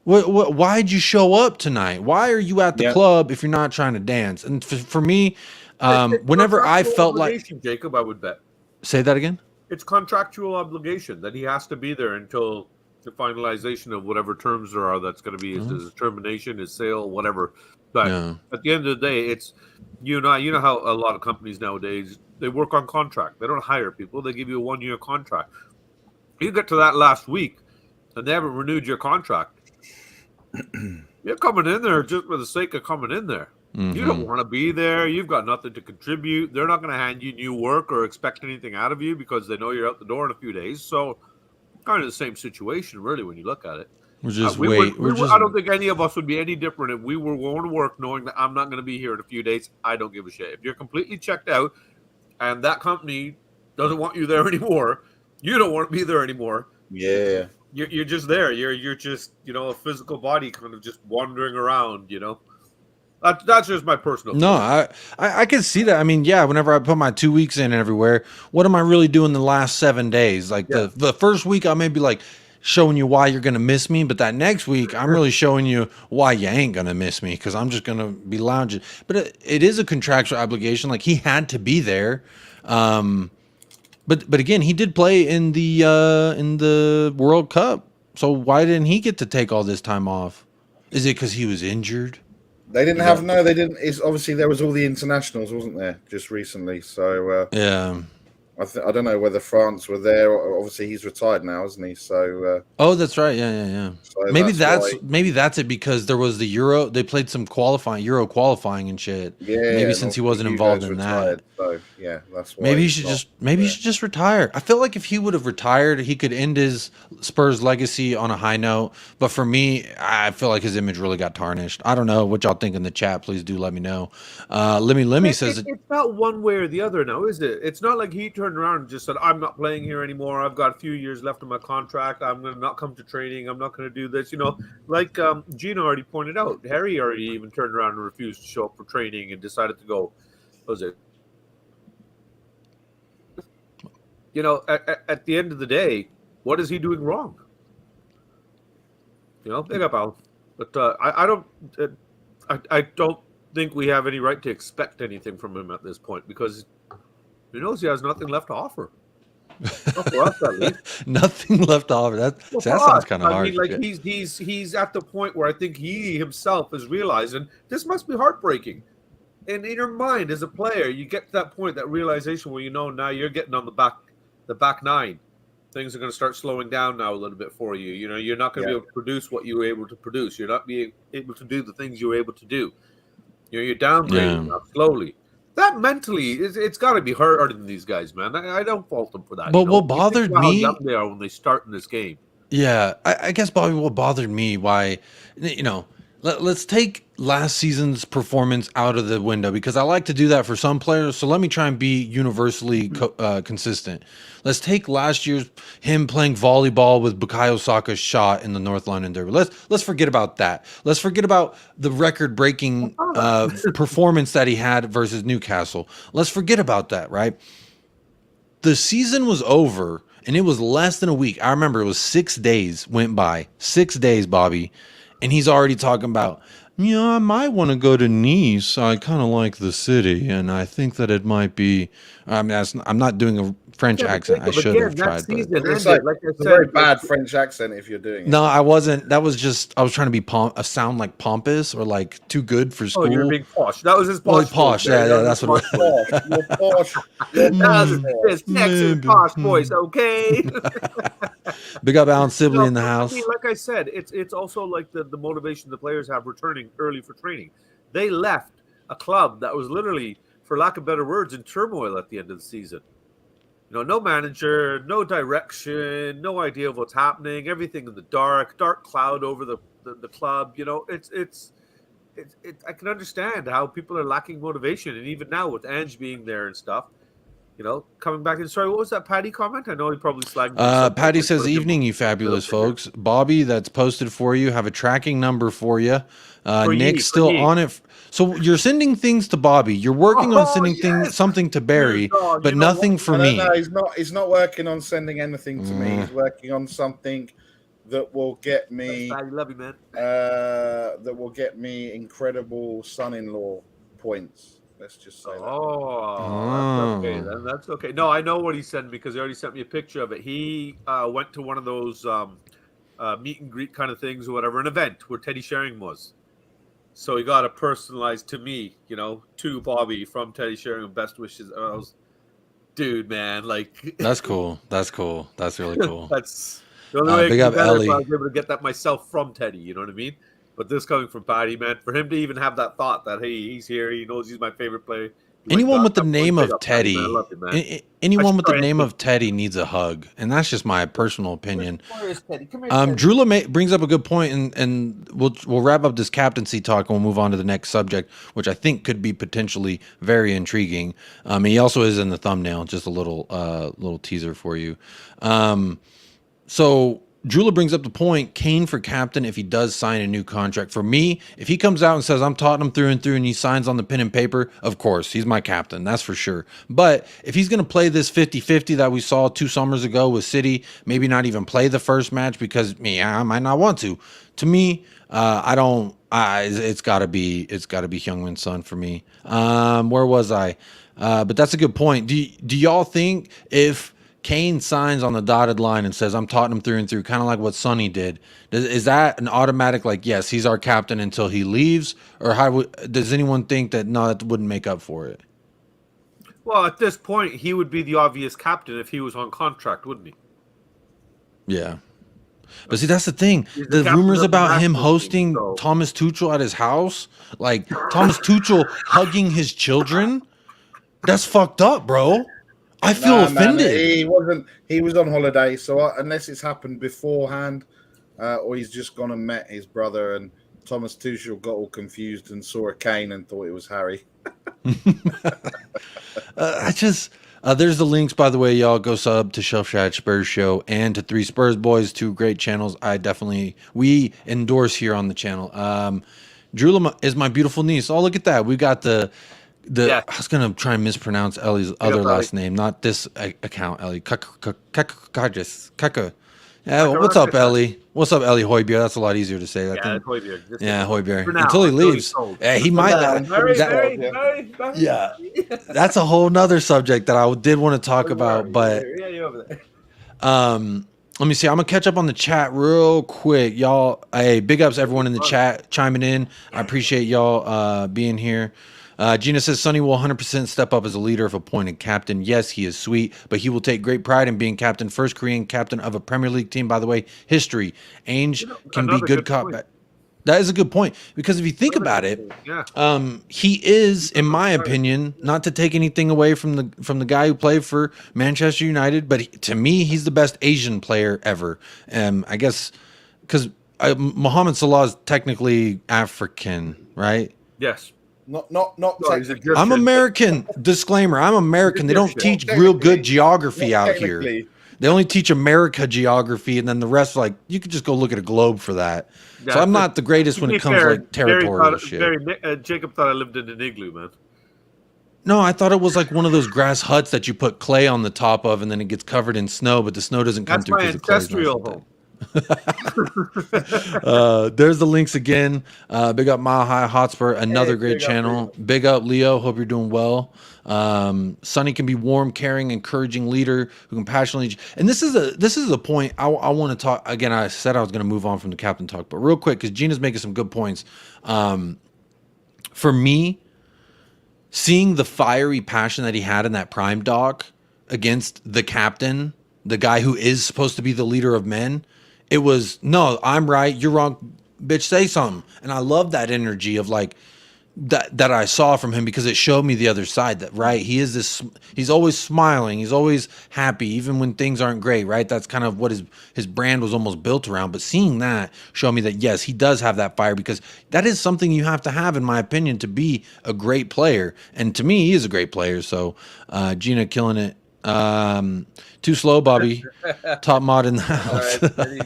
Why'd you show up tonight? Why are you at the club if you're not trying to dance? And for me, whenever I felt like
Jacob, I would bet.
Say that again.
It's contractual obligation that he has to be there until the finalization of whatever terms there are. That's going to be his termination, his sale, whatever. But at the end of the day, it's you know how a lot of companies nowadays they work on contract. They don't hire people. They give you a 1-year contract. You get to that last week, and they haven't renewed your contract. You're coming in there just for the sake of coming in there. You don't want to be there. You've got nothing to contribute. They're not going to hand you new work or expect anything out of you because they know you're out the door in a few days. So kind of the same situation, really, when you look at it.
We're just
I don't think any of us would be any different if we were going to work knowing that I'm not going to be here in a few days. I don't give a shit. If you're completely checked out and that company doesn't want you there anymore, you don't want to be there anymore.
Yeah.
You're just there. You're just, a physical body kind of just wandering around, That's just my personal
opinion. No, I can see that. I mean, whenever I put my 2 weeks in everywhere, what am I really doing the last 7 days? Like the first week I may be like showing you why you're going to miss me, but that next week I'm really showing you why you ain't going to miss me because I'm just going to be lounging. But it is a contractual obligation. Like he had to be there. But again, he did play in the World Cup. So why didn't he get to take all this time off? Is it because he was injured?
They didn't have they didn't. It's obviously there was all the internationals, wasn't there, just recently? So I don't know whether France were there. Obviously, he's retired now, isn't he? So
that's right. Yeah. So maybe that's it because there was the Euro. They played some Euro qualifying and shit. Yeah. Maybe since he wasn't involved in that. So that's why. Maybe he should just retire. I feel like if he would have retired, he could end his Spurs legacy on a high note. But for me, I feel like his image really got tarnished. I don't know what y'all think in the chat. Please do let me know. Lemmy says
it's not one way or the other now, is it? It's not like he turned around and just said, I'm not playing here anymore. I've got a few years left on my contract. I'm going to not come to training. I'm not going to do this. Like Gina already pointed out, Harry already even turned around and refused to show up for training and decided to go. What was it? At the end of the day, what is he doing wrong? Big up, Al. But I don't think we have any right to expect anything from him at this point because he knows he has nothing left to offer. Not for us, at least.
Nothing left to offer. That sounds kind of hard.
Like he's at the point where I think he himself is realizing this must be heartbreaking. And in your mind as a player, you get to that point, that realization where now you're getting on the back nine. Things are going to start slowing down now a little bit for you. You're not going to be able to produce what you were able to produce. You're not being able to do the things you were able to do. You're downgrading slowly. That mentally, it's got to be harder than these guys, man. I don't fault them for that.
But what bothered me,
how young they are when they start in this game.
Yeah, I guess, Bobby, what bothered me, why, let's take last season's performance out of the window because I like to do that for some players. So let me try and be universally consistent. Let's take last year's him playing volleyball with Bukayo Saka's shot in the North London Derby. Let's forget about that. Let's forget about the record-breaking performance that he had versus Newcastle. Let's forget about that, right? The season was over, and it was less than a week. I remember it was 6 days went by. 6 days, Bobby. And he's already talking about, I might want to go to Nice. I kind of like the city, and I think that it might be. I'm not doing a French accent. I should have tried.
It's like a very bad French accent if you're doing it.
No, I wasn't. That was just I was trying to be sound like pompous or like too good for school.
Oh, you're being posh. That was his posh.
Posh. Yeah, that's what it was.
You're posh.
That was his Texas posh voice. Okay.
Big up Alan Sibley in the
I
house.
mean, like I said, it's also like the motivation the players have returning early for training. They left a club that was literally, for lack of better words, in turmoil at the end of the season. No manager, no direction, no idea of what's happening. Everything in the dark cloud over the club. I can understand how people are lacking motivation, and even now with Ange being there and stuff, coming back in. Sorry, what was that Paddy comment? I know he probably slagged.
Patty says, "Evening, you fabulous folks. Bobby, that's posted for you. Have a tracking number for you. Nick's still on it. So you're sending things to Bobby. You're working on sending something to Barry, but nothing for me.
No, he's not working on sending anything to me. He's working on something that will get me.
I love you, man.
That will get me incredible son-in-law points. Let's just say that.
Oh, that's okay. Then that's okay. No, I know what he sent because he already sent me a picture of it. He went to one of those meet and greet kind of things or whatever, an event where Teddy Sheringham was. So he got it personalized to me, to Bobby from Teddy Sheringham. Best wishes. I was, dude, man, like
that's cool. That's cool. That's really cool.
That's the only way
big up Ellie.
I was able to get that myself from Teddy. You know what I mean? But this coming from Paddy, man, for him to even have that thought that, hey, he's here, he knows he's my favorite player.
Anyone with the name of Teddy, anyone with the name of Teddy needs a hug, and that's just my personal opinion. Drew brings up a good point, and we'll wrap up this captaincy talk and we'll move on to the next subject, which I think could be potentially very intriguing. He also is in the thumbnail, just a little teaser for you. So Drula brings up the point, Kane for captain if he does sign a new contract. For me, if he comes out and says, I'm Tottenham through and through, and he signs on the pen and paper, of course, he's my captain. That's for sure. But if he's going to play this 50-50 that we saw 2 summers ago with City, maybe not even play the first match because I might not want to. To me, it's got to be Heung-Min Son for me. Where was I? But that's a good point. Do y'all think if Kane signs on the dotted line and says, I'm Tottenham through and through, kind of like what Sonny did, is that an automatic, like, yes, he's our captain until he leaves? Or does anyone think that, no, that wouldn't make up for it?
Well, at this point, he would be the obvious captain if he was on contract, wouldn't he?
Yeah. But see, that's the thing. The rumors about him hosting Thomas Tuchel at his house, like Thomas Tuchel hugging his children, that's fucked up, bro. I feel offended.
Man, he was on holiday, so unless it's happened beforehand, or he's just gone and met his brother, and Thomas Tuchel got all confused and saw a Kane and thought it was Harry.
There's the links, by the way, y'all. Go sub to Shelf Chat Spurs Show and to 3 Spurs Boys, 2 great channels. We endorse here on the channel. Drula is my beautiful niece. Oh, look at that. We got I was gonna try and mispronounce Ellie's other last name, not this account, Ellie. Kaka. Yeah, what's up, Ellie? What's up, Ellie Hoybier? That's a lot easier to say.
Hoybier.
Yeah, Hoybier. Until he leaves. Yeah, he might. Yeah, that's a whole nother subject that I did want to talk about, but let me see. I'm gonna catch up on the chat real quick, y'all. Hey, big ups everyone in the chat chiming in. I appreciate y'all being here. Gina says Sonny will 100% step up as a leader if appointed captain. Yes, he is sweet, but he will take great pride in being captain. First Korean captain of a Premier League team, by the way. History. Ainge can be good cop. That is a good point, because if you think about it, he is, in my opinion, not to take anything away from the guy who played for Manchester United, but to me, he's the best Asian player ever. I guess because Mohamed Salah is technically African, right?
Yes. Not
I'm American. Disclaimer, I'm American. They don't teach real good geography out here. They only teach America geography, and then the rest, like, you could just go look at a globe for that. Yeah, so I'm not the greatest when it comes to like territorial shit.
Jacob thought I lived in an igloo, man.
No, I thought it was like one of those grass huts that you put clay on the top of, and then it gets covered in snow, but the snow doesn't come through because the clay's not home. There's the links again. Big up Mile High Hotspur, another great channel. Big up Leo, hope you're doing well. Sonny can be warm, caring, encouraging leader who can passionately, and this is a point I want to talk again. I said I was going to move on from the captain talk, but real quick, because Gina's making some good points. For me, seeing the fiery passion that he had in that Prime doc against the captain, the guy who is supposed to be the leader of men. It was, no, I'm right, you're wrong, bitch, say something. And I love that energy of like that I saw from him, because it showed me the other side, that right, he's always smiling, he's always happy even when things aren't great, right? That's kind of what his brand was almost built around. But seeing that showed me that yes, he does have that fire, because that is something you have to have, in my opinion, to be a great player. And to me, he is a great player. So Gina killing it. Too slow, Bobby. Top mod in the house.
All right,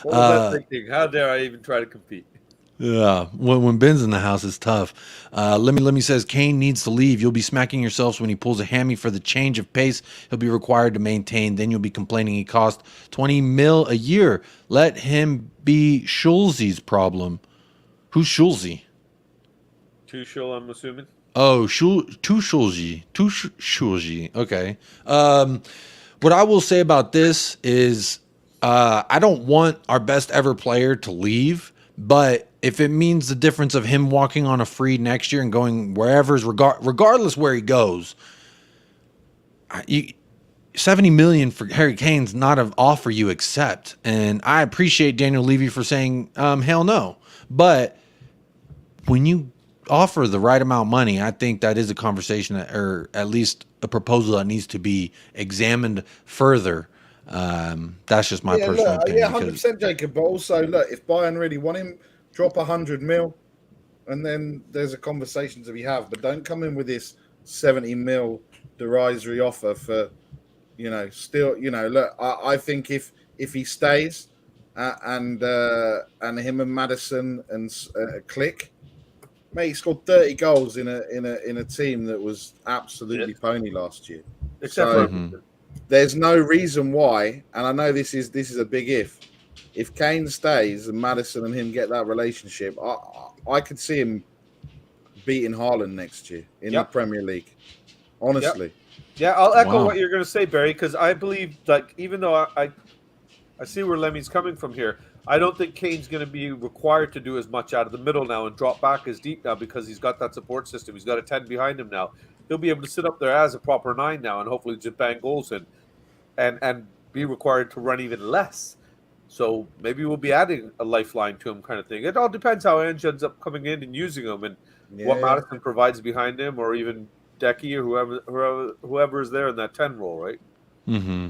what was I thinking? How dare I even try to compete?
Yeah, when Ben's in the house, it's tough. Let me says Kane needs to leave. You'll be smacking yourselves when he pulls a hammy for the change of pace he'll be required to maintain. Then you'll be complaining he cost 20 mil a year. Let him be Schulze's problem. Who's Schulze?
Tuchel, I'm assuming.
Oh, Tuchel. Okay. What I will say about this is, I don't want our best ever player to leave, but if it means the difference of him walking on a free next year and going wherever's, regardless where he goes, 70 million for Harry Kane's not an offer you accept. And I appreciate Daniel Levy for saying, hell no. But when you offer the right amount of money, I think that is a conversation that, or at least a proposal that needs to be examined further. That's just my personal opinion.
Yeah, 100%, Jacob. But also, look, if Bayern really want him, drop 100 mil, and then there's a conversation to be had. But don't come in with this 70 mil derisory offer for, still, look, I think if he stays and him and Maddison and click, mate, he scored 30 goals in a team that was absolutely pony last year.
Except for
there's no reason why, and I know this is a big if. If Kane stays and Maddison and him get that relationship, I could see him beating Haaland next year in the Premier League. Honestly.
Yeah, I'll echo what you're going to say, Barry, because I believe, like, even though I see where Lemmy's coming from here, I don't think Kane's going to be required to do as much out of the middle now and drop back as deep now, because he's got that support system. He's got a 10 behind him now. He'll be able to sit up there as a proper 9 now and hopefully just bang goals in and be required to run even less. So maybe we'll be adding a lifeline to him, kind of thing. It all depends how Ange ends up coming in and using him, and what Maddison provides behind him, or even Decky or whoever is there in that 10 role, right?
Mm-hmm.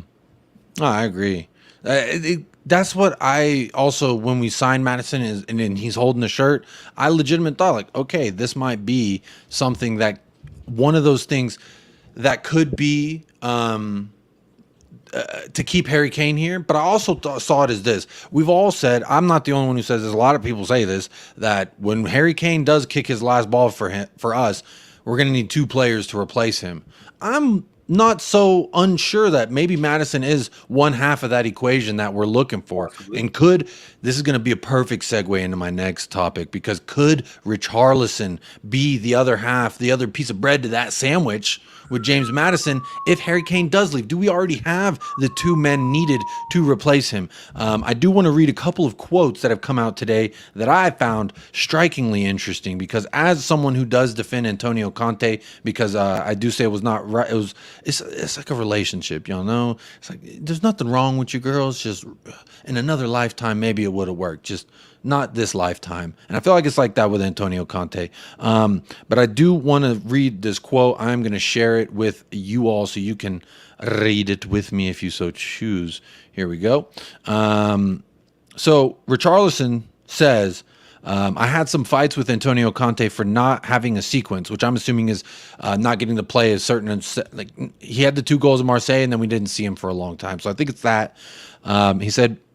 Oh, I agree. That's what I also, when we signed Maddison and then he's holding the shirt, I legitimately thought, like, okay, this might be something that, one of those things that could be to keep Harry Kane here. But I also saw it as this. We've all said, I'm not the only one who says this, a lot of people say this, that when Harry Kane does kick his last ball for us, we're going to need 2 players to replace him. I'm not so unsure that maybe Maddison is one half of that equation that we're looking for. Possibly. And this is going to be a perfect segue into my next topic, because could Richarlison be the other half, the other piece of bread to that sandwich with James Maddison if Harry Kane does leave? Do we already have the 2 men needed to replace him? I do want to read a couple of quotes that have come out today that I found strikingly interesting, because as someone who does defend Antonio Conte, because I do say it was not right, it's like a relationship, know? It's like, there's nothing wrong with you girls, just in another lifetime maybe it would have worked, just not this lifetime. And I feel like it's like that with Antonio Conte. But I do want to read this quote. I'm going to share it with you all so you can read it with me if you so choose. Here we go. So Richarlison says, I had some fights with Antonio Conte for not having a sequence, which I'm assuming is not getting to play a certain, like, he had the 2 goals in Marseille and then we didn't see him for a long time. So I think it's that.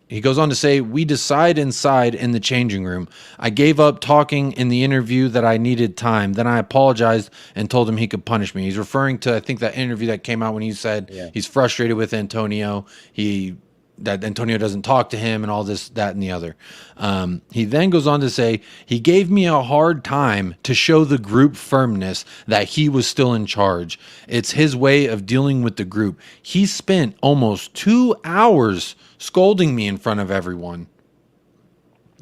He goes on to say, we decide inside in the changing room. I gave up talking in the interview that I needed time. Then I apologized and told him he could punish me. He's referring to, I think, that interview that came out when he said he's frustrated with Antonio. That Antonio doesn't talk to him and all this, that, and the other. He then goes on to say, he gave me a hard time to show the group firmness that he was still in charge. It's his way of dealing with the group. He spent almost 2 hours scolding me in front of everyone.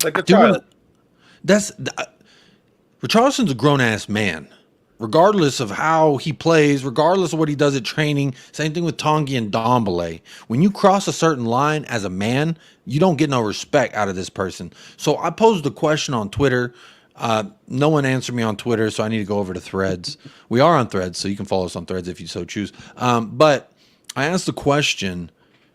Like a child.
Richarlison's a grown-ass man. regardless of how he plays, regardless of what he does at training. Same thing with Tanguy and Ndombele. When you cross a certain line as a man, you don't get no respect out of this person. So I posed a question on Twitter. No one answered me on Twitter, so I need to go over to Threads. We are on Threads, so you can follow us on Threads if you so choose. But I asked the question,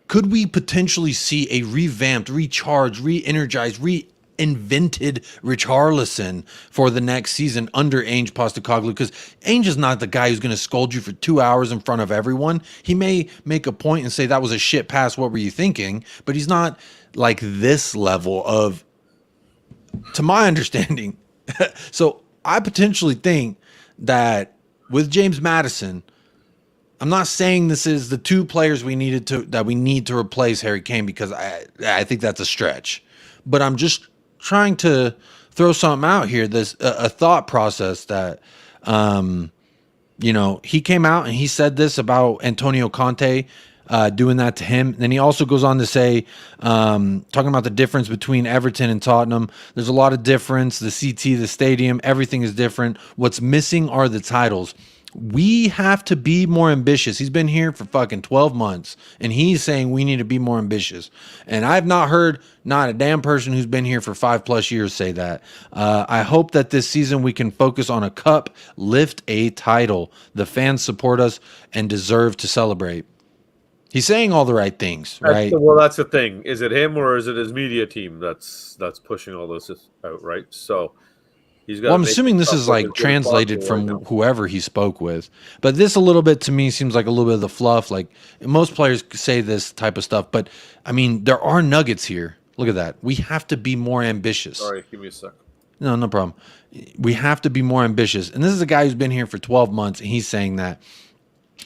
could we potentially see a revamped, recharged, re-energized, reinvented Richarlison for the next season under Ainge Postecoglou? Because Ainge is not the guy who's going to scold you for 2 hours in front of everyone. He may make a point and say, that was a shit pass, what were you thinking? But he's not like this level of, to my understanding. So I potentially think that with James Maddison, I'm not saying this is the two players we need to replace Harry Kane, because I think that's a stretch. But I'm just trying to throw something out here. This a thought process that he came out and he said this about Antonio Conte doing that to him. Then he also goes on to say, talking about the difference between Everton and Tottenham. There's a lot of difference. The CT, the stadium, everything is different. What's missing are the titles. We have to be more ambitious. He's been here for fucking 12 months, and he's saying we need to be more ambitious. And I've not heard not a damn person who's been here for 5+ years say that. I hope that this season we can focus on a cup, lift a title. The fans support us and deserve to celebrate. He's saying all the right things, right?
Well, that's the thing. Is it him or is it his media team that's pushing all this out, right? So he's got.
Well, I'm assuming this is like translated from whoever he spoke with. But this a little bit to me seems like a little bit of the fluff. Like most players say this type of stuff, but I mean, there are nuggets here. Look at that. We have to be more ambitious.
Sorry, give me a sec.
No problem. We have to be more ambitious. And this is a guy who's been here for 12 months, and he's saying that.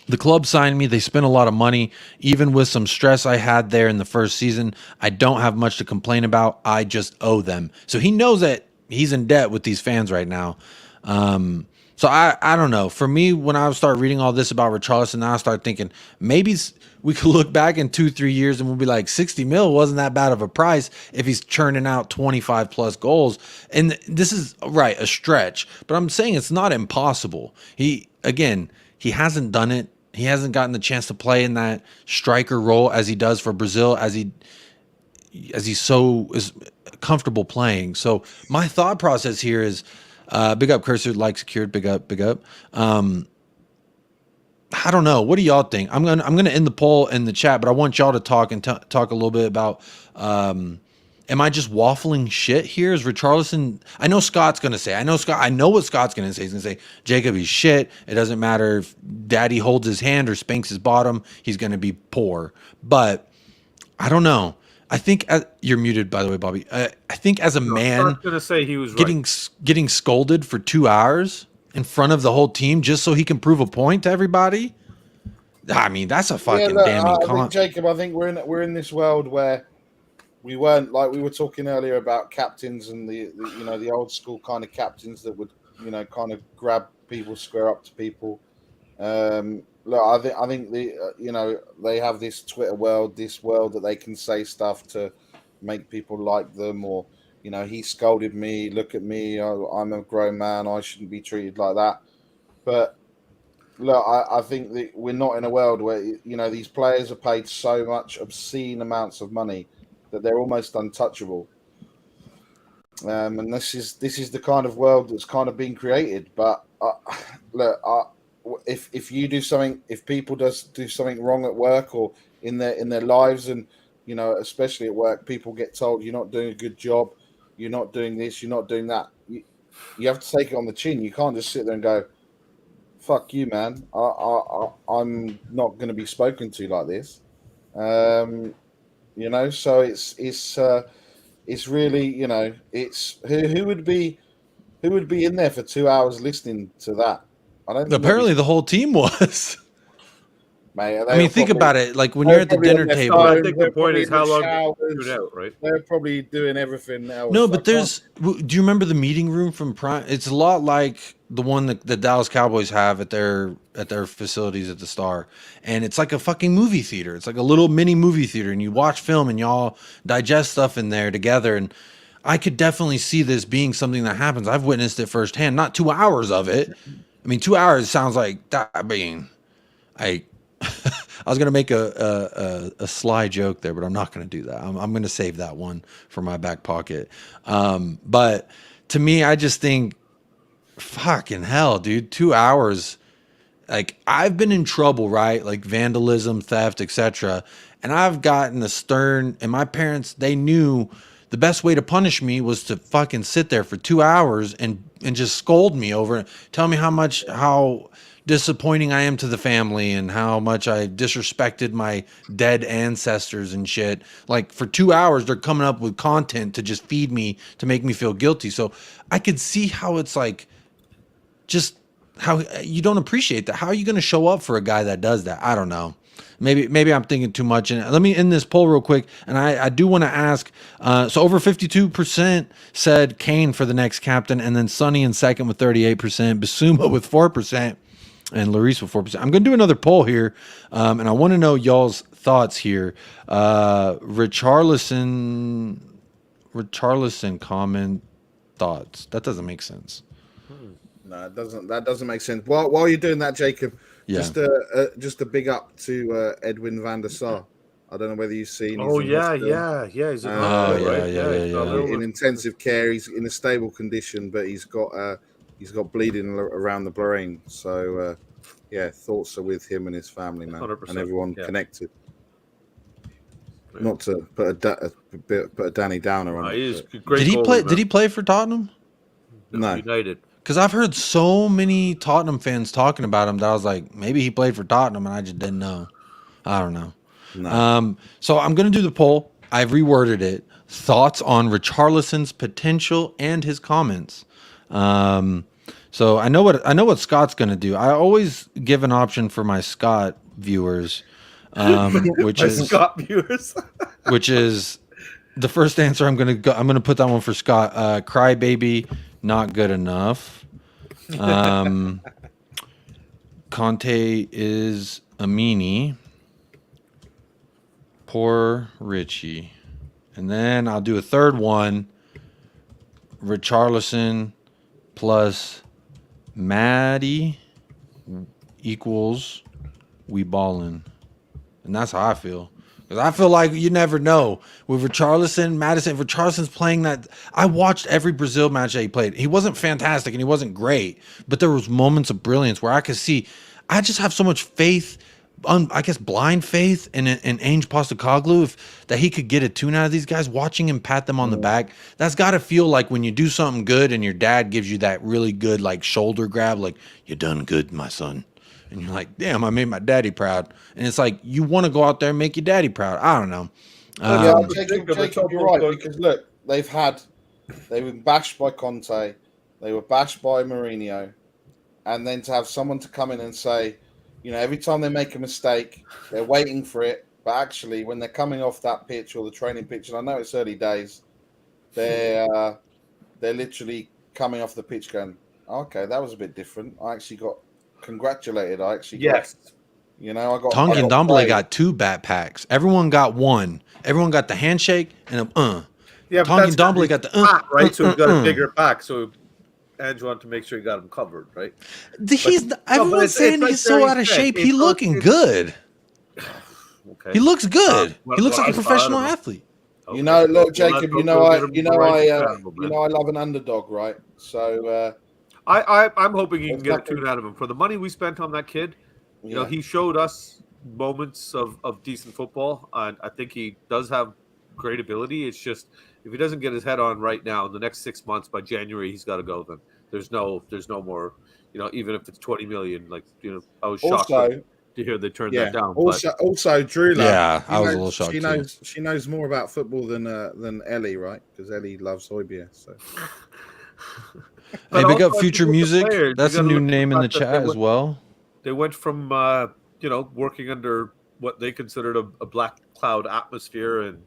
The club signed me. They spent a lot of money. Even with some stress I had there in the first season, I don't have much to complain about. I just owe them. So he knows that he's in debt with these fans right now. So I don't know. For me, when I start reading all this about Richarlison, I start thinking maybe we could look back in 2-3 years and we'll be like, 60 mil wasn't that bad of a price if he's churning out 25+ goals. And this is right, a stretch, but I'm saying it's not impossible. He hasn't done it. He hasn't gotten the chance to play in that striker role as he does for Brazil, as he's so is comfortable playing. So my thought process here is, big up Cursor, like secured, big up. I don't know. What do y'all think? I'm gonna end the poll in the chat, but I want y'all to talk and talk a little bit about. Am I just waffling shit here? Is Richarlison? I know Scott's gonna say. I know what Scott's gonna say. He's gonna say, Jacob, he's shit. It doesn't matter if Daddy holds his hand or spanks his bottom. He's gonna be poor. But I don't know. I think you're muted, by the way, Bobby. I think as a man,
I'm gonna say he was
getting scolded for 2 hours in front of the whole team just so he can prove a point to everybody. I mean, that's a fucking damning comment.
Jacob, I think we're in this world where we weren't, like we were talking earlier about captains and the old school kind of captains that would kind of grab people, square up to people. Look, I think they have this Twitter world, this world that they can say stuff to make people like them, or he scolded me. Look at me, I'm a grown man. I shouldn't be treated like that. But look, I think that we're not in a world where these players are paid so much obscene amounts of money that they're almost untouchable. And this is the kind of world that's kind of been created. But look, if you do something, if people do something wrong at work or in their lives, and especially at work, people get told you're not doing a good job, you're not doing this, you're not doing that. You have to take it on the chin. You can't just sit there and go, "Fuck you, man. I'm not going to be spoken to like this." So it's really it's who would be in there for 2 hours listening to that. I don't.
Apparently, the whole team was.
Mate,
I mean, think about it. Like when you're at the dinner table.
I think the point is how long you shoot out, right?
They're probably doing everything else.
No, but do you remember the meeting room from Prime? It's a lot like the one that the Dallas Cowboys have at their facilities at the Star, and it's like a fucking movie theater. It's like a little mini movie theater, and you watch film and y'all digest stuff in there together. And I could definitely see this being something that happens. I've witnessed it firsthand. Not 2 hours of it, I mean, 2 hours sounds like that. I mean, I I was gonna make a sly joke there, but I'm not gonna do that. I'm gonna save that one for my back pocket. But to me, I just think, fucking hell, dude, 2 hours. Like, I've been in trouble, right? Like vandalism, theft, etc. And I've gotten a stern, and my parents, they knew the best way to punish me was to fucking sit there for 2 hours and just scold me over it, tell me how disappointing I am to the family and how much I disrespected my dead ancestors and shit. Like, for 2 hours, they're coming up with content to just feed me to make me feel guilty. So I could see how it's like, just how you don't appreciate that. How are you going to show up for a guy that does that? I don't know. Maybe I'm thinking too much. And let me end this poll real quick. And I do want to ask. So over 52% said Kane for the next captain, and then Sonny in second with 38%, Basuma with 4%, and Lloris with 4%. I'm going to do another poll here, and I want to know y'all's thoughts here. Richarlison comment thoughts. That doesn't make sense.
No, it doesn't. That doesn't make sense. While you're doing that, Jacob,
Yeah.
just a big up to Edwin van der Sar. I don't know whether you've seen.
Oh,
in
yeah.
hospital.
He's in
In intensive care. He's in a stable condition, but he's got bleeding around the brain. So thoughts are with him and his family, man,
100%,
and everyone connected. Not to put a Danny Downer on it.
Did he play? Did he play for Tottenham?
No.
United.
Because I've heard so many Tottenham fans talking about him that I was like, maybe he played for Tottenham and I just didn't know. I don't know.
No.
So I'm going to do the poll. I've reworded it. Thoughts on Richarlison's potential and his comments. So I know what Scott's going to do. I always give an option for my Scott viewers, which is the first answer. I'm going to put that one for Scott. Crybaby. Not good enough. Conte is a meanie. Poor Richie. And then I'll do a third one. Richarlison plus Maddie equals we ballin'. And that's how I feel. Because I feel like you never know. With Richarlison, Maddison, if Richarlison's playing that, I watched every Brazil match that he played. He wasn't fantastic and he wasn't great, but there was moments of brilliance where I could see, I just have so much faith, I guess blind faith in Ange Postecoglou, that he could get a tune out of these guys, watching him pat them on the back. That's got to feel like when you do something good and your dad gives you that really good like shoulder grab, like, you done good, my son. And you're like, damn, I made my daddy proud. And it's like, you want to go out there and make your daddy proud. I don't know.
Jacob, you're right. Because look, they've been bashed by Conte. They were bashed by Mourinho. And then to have someone to come in and say, every time they make a mistake, they're waiting for it. But actually, when they're coming off that pitch or the training pitch, and I know it's early days, they're literally coming off the pitch going, okay, that was a bit different. I actually got congratulated. I got, I got
Ndombele got 2 backpacks. Everyone got one. Everyone got the handshake and Ndombele got the
right. So he got a bigger back. So Andrew wanted to make sure he got him covered, right?
Everyone's saying he's so out of shape. He's looking good.
Okay.
He looks good. He looks like a professional athlete.
Okay. Look, Jacob. I love an underdog, right? So.
I'm hoping you can get a tune out of him for the money we spent on that kid. He showed us moments of decent football, and I think he does have great ability. It's just if he doesn't get his head on right now, in the next 6 months, by January he's got to go. Then there's no more. Even if it's 20 million, I was shocked to hear they turned that down.
Also, Drew.
Yeah, I was a little shocked.
She knows more about football than Ellie, right? Because Ellie loves Hoybier. So.
Hey, big up Future Music. That's a new name in the chat as well.
They went from working under what they considered a black cloud atmosphere, and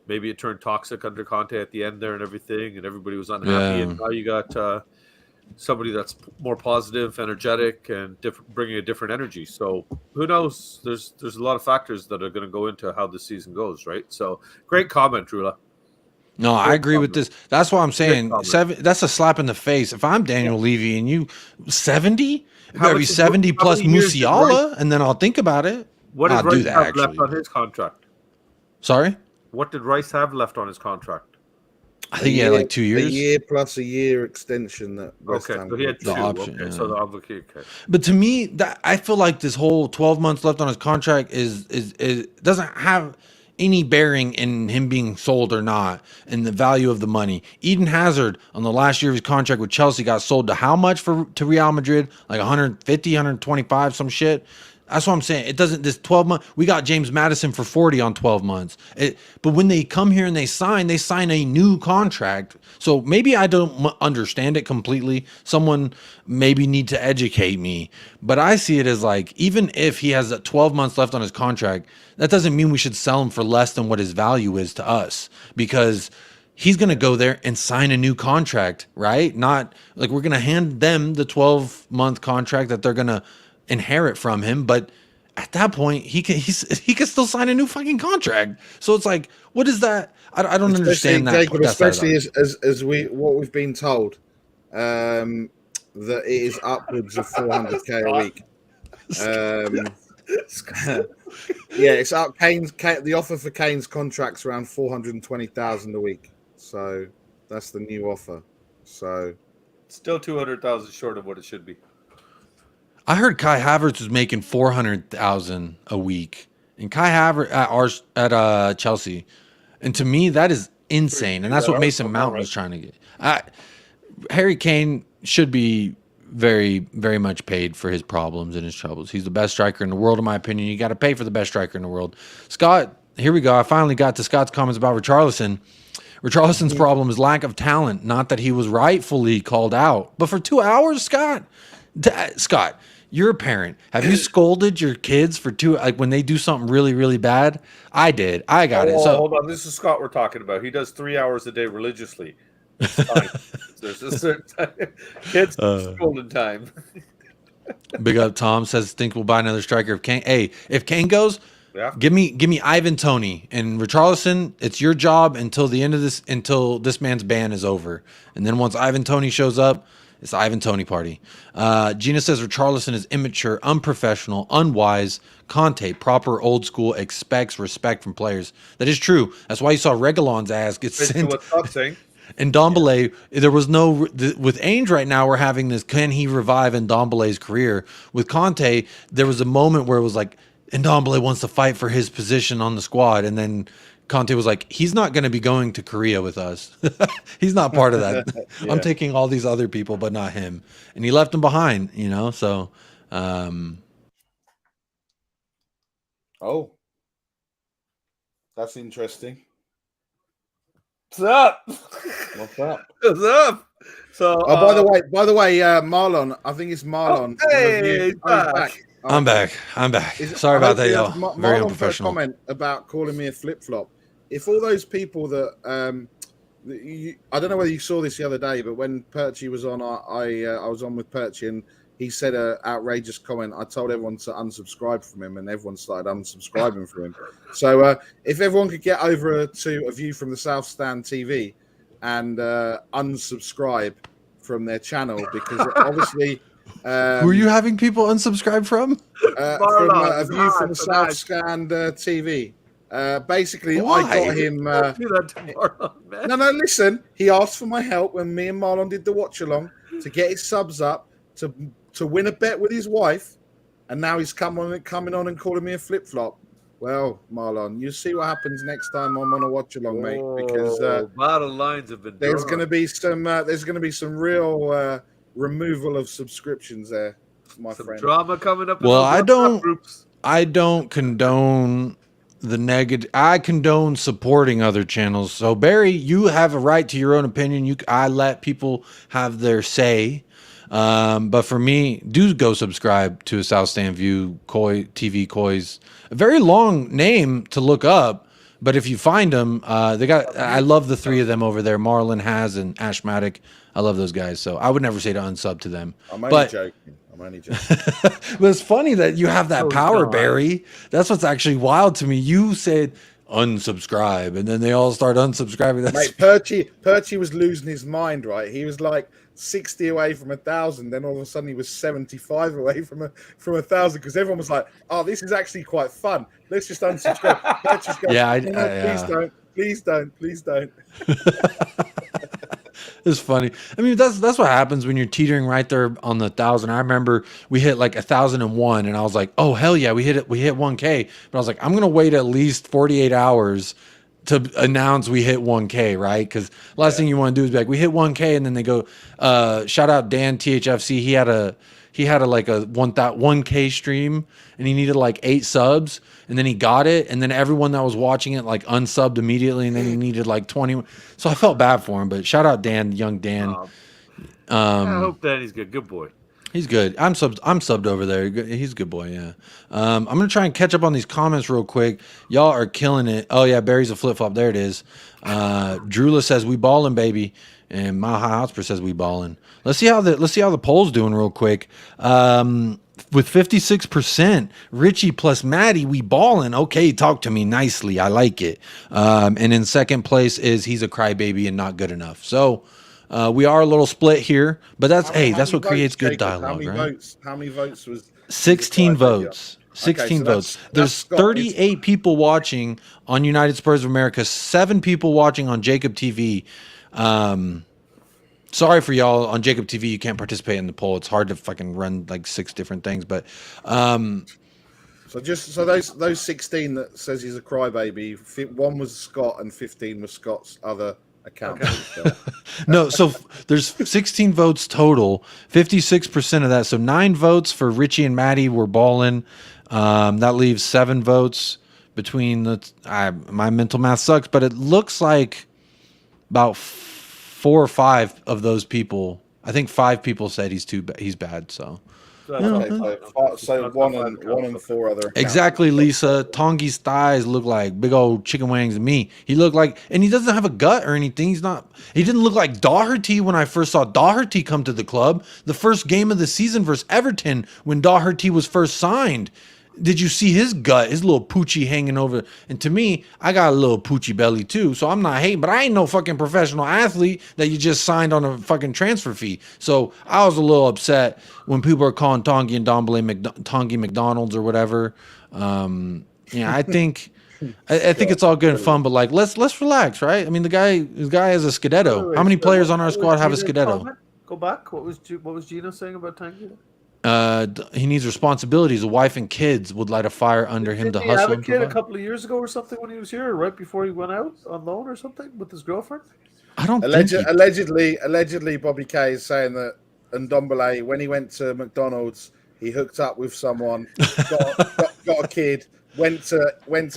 maybe it turned toxic under Conte at the end there and everything, and everybody was unhappy. And now you got somebody that's more positive, energetic, and bringing a different energy. So who knows? There's a lot of factors that are going to go into how the season goes, right? So great comment, Drula.
No, I agree with this. That's why I'm saying
comment.
that's a slap in the face. If I'm Daniel Levy and you 70, it
How
better be
much is-
70
how
plus
many years did
Musiala, and then I'll think about it.
What did
I'll do
Rice
that
have
actually.
left on his contract?
Sorry?
What did Rice have left on his contract?
I think he had like 2 years.
A year plus a year extension. That West
Okay,
Ham
so he had two.
The option,
Okay,
yeah.
so the okay.
But to me, that I feel like this whole 12 months left on his contract is doesn't have any bearing in him being sold or not and the value of the money. Eden Hazard on the last year of his contract with Chelsea got sold to how much to Real Madrid? Like 150, 125, some shit. That's what I'm saying. It doesn't, this 12 month, we got James Madison for 40 on 12 months. But when they come here and they sign a new contract. So maybe I don't understand it completely. Someone maybe need to educate me. But I see it as like, even if he has 12 months left on his contract, that doesn't mean we should sell him for less than what his value is to us, because he's going to go there and sign a new contract, right? Not like we're going to hand them the 12-month contract that they're going to inherit from him, but at that point he can still sign a new fucking contract. So it's like, what is that? I don't understand that.
Jacob, especially as we've been told, that it is upwards of 400k a week. Yeah, it's up. The offer for Kane's contract's around 420,000 a week. So that's the new offer. So
Still 200,000 short of what it should be.
I heard Kai Havertz was making 400,000 a week, and Kai Havertz at Chelsea, and to me that is insane, and that's what Mason Mount was trying to get. Harry Kane should be very, very much paid for his problems and his troubles. He's the best striker in the world, in my opinion. You got to pay for the best striker in the world. Scott, here we go. I finally got to Scott's comments about Richarlison. Richarlison's problem is lack of talent, not that he was rightfully called out. But for 2 hours, Scott, you're a parent. Have you scolded your kids for when they do something really, really bad? I did. I got it. So
Hold on. This is Scott we're talking about. He does 3 hours a day religiously. It's fine. There's a certain time. Kids scolding time.
Big up Tom says think we'll buy another striker if Kane. Hey, if Kane goes, give me Ivan Toney and Richarlison. It's your job until the end of until this man's ban is over. And then once Ivan Toney shows up, it's the Ivan Toney party. Gina says Richarlison is immature, unprofessional, unwise. Conte, proper old school, expects respect from players. That is true. That's why you saw Reguilon's ass get sent. And Ndombele, there was no with Ainge right now. We're having this. Can he revive Ndombele's career? With Conte, there was a moment where it was like Ndombele wants to fight for his position on the squad, and then Conte was like, he's not going to be going to Korea with us. He's not part of that. Yeah. I'm taking all these other people, but not him. And he left him behind, so.
Oh, that's interesting.
What's up?
What's up?
What's up? So,
by the way, Marlon. I think it's Marlon.
Oh, hey, he's back.
I'm back. Sorry about that, y'all. Very unprofessional.
Comment about calling me a flip flop. If all those people that I don't know whether you saw this the other day, but when Perchie was on, I was on with Perchie, and he said an outrageous comment. I told everyone to unsubscribe from him, and everyone started unsubscribing from him. So if everyone could get over to A View from the South Stand TV and unsubscribe from their channel, because obviously.
Who are you having people unsubscribe from?
From A View from the South Stand TV. Basically, why? I got him.
Do that to Marlon, man.
No, listen. He asked for my help when me and Marlon did the watch along to get his subs up to win a bet with his wife, and now he's coming on and calling me a flip flop. Well, Marlon, you see what happens next time I'm on a watch along, mate. Because
bottom lines have been.
There's going to be some real removal of subscriptions there, my friend.
Drama coming up.
Well, I don't condone the negative. I condone supporting other channels. So Barry, you have a right to your own opinion. I let people have their say. But for me, do go subscribe to a South Stand View TV Coys. A very long name to look up, but if you find them, I love the three of them over there, Marlon, Haz, and Ashmatic. I love those guys, so I would never say to unsub to them.
I'm only joking.
But it's funny that you have that power, Barry. That's what's actually wild to me. You said unsubscribe, and then they all start unsubscribing. That's
Mate, Perchie was losing his mind, right? He was like 60 away from 1,000. Then all of a sudden he was 75 away from 1,000 because everyone was like, "Oh, this is actually quite fun. Let's just unsubscribe." Perchie's going,
yeah,
please don't.
It's funny. I mean, that's what happens when you're teetering right there on the 1,000. I remember we hit like 1,001, and I was like, "Oh hell yeah, we hit it! We hit 1K." But I was like, "I'm gonna wait at least 48 hours to announce we hit 1K, right?" Because last thing you want to do is be like, "We hit 1K," and then they go, "Shout out Dan THFC. He had a like a 1K stream, and he needed like 8 subs." And then he got it, and then everyone that was watching it like unsubbed immediately, and then he needed like 20. So I felt bad for him, but shout out Dan, young Dan.
I hope Danny's good. Good boy.
He's good. I'm subbed over there. He's a good boy. Yeah. I'm gonna try and catch up on these comments real quick. Y'all are killing it. Oh yeah, Barry's a flip flop. There it is. Drula says we ballin', baby, and Mile High Hotspur says we ballin'. Let's see how the poll's doing real quick. With 56%, Richie plus Maddie, we ballin'. Okay, talk to me nicely. I like it. And in second place is he's a crybaby and not good enough. So we are a little split here, but that's that's what creates good dialogue, right?
How many votes was
16 votes. 16 votes. There's 38 people watching on United Spurs of America, 7 people watching on Jacob TV. Sorry for y'all on Jacob TV. You can't participate in the poll. It's hard to fucking run like 6 different things. But
so those 16 that says he's a crybaby, 1 was Scott and 15 was Scott's other account.
No, so there's 16 votes total. 56% of that. So 9 votes for Richie and Maddie were balling. That leaves 7 votes between my mental math sucks, but it looks like about 4 or 5 of those people, I think 5 people said he's bad. So,
so one and 4 other.
Exactly, Lisa. Tongi's thighs look like big old chicken wings to me. He looked like, and he doesn't have a gut or anything. He didn't look like Doherty when I first saw Doherty come to the club. The first game of the season versus Everton when Doherty was first signed. Did you see his gut, his little poochie hanging over? And to me, I got a little poochie belly too, so I'm not hating, but I ain't no fucking professional athlete that you just signed on a fucking transfer fee. So I was a little upset when people are calling Tongi and Ndombele Tongi McDonald's or whatever. I think it's all good and fun, but like let's relax, right? I mean, the guy has a Scudetto. How many players on our squad have a Scudetto?
Go back. What was Gino saying about Tongi?
He needs responsibilities. A wife and kids would light a fire under him to hustle.
Did he have a kid a couple of years ago or something when he was here, right before he went out on loan or something with his girlfriend?
I don't
allegedly Bobby K is saying that Ndombele, when he went to McDonald's, he hooked up with someone, got a kid, went to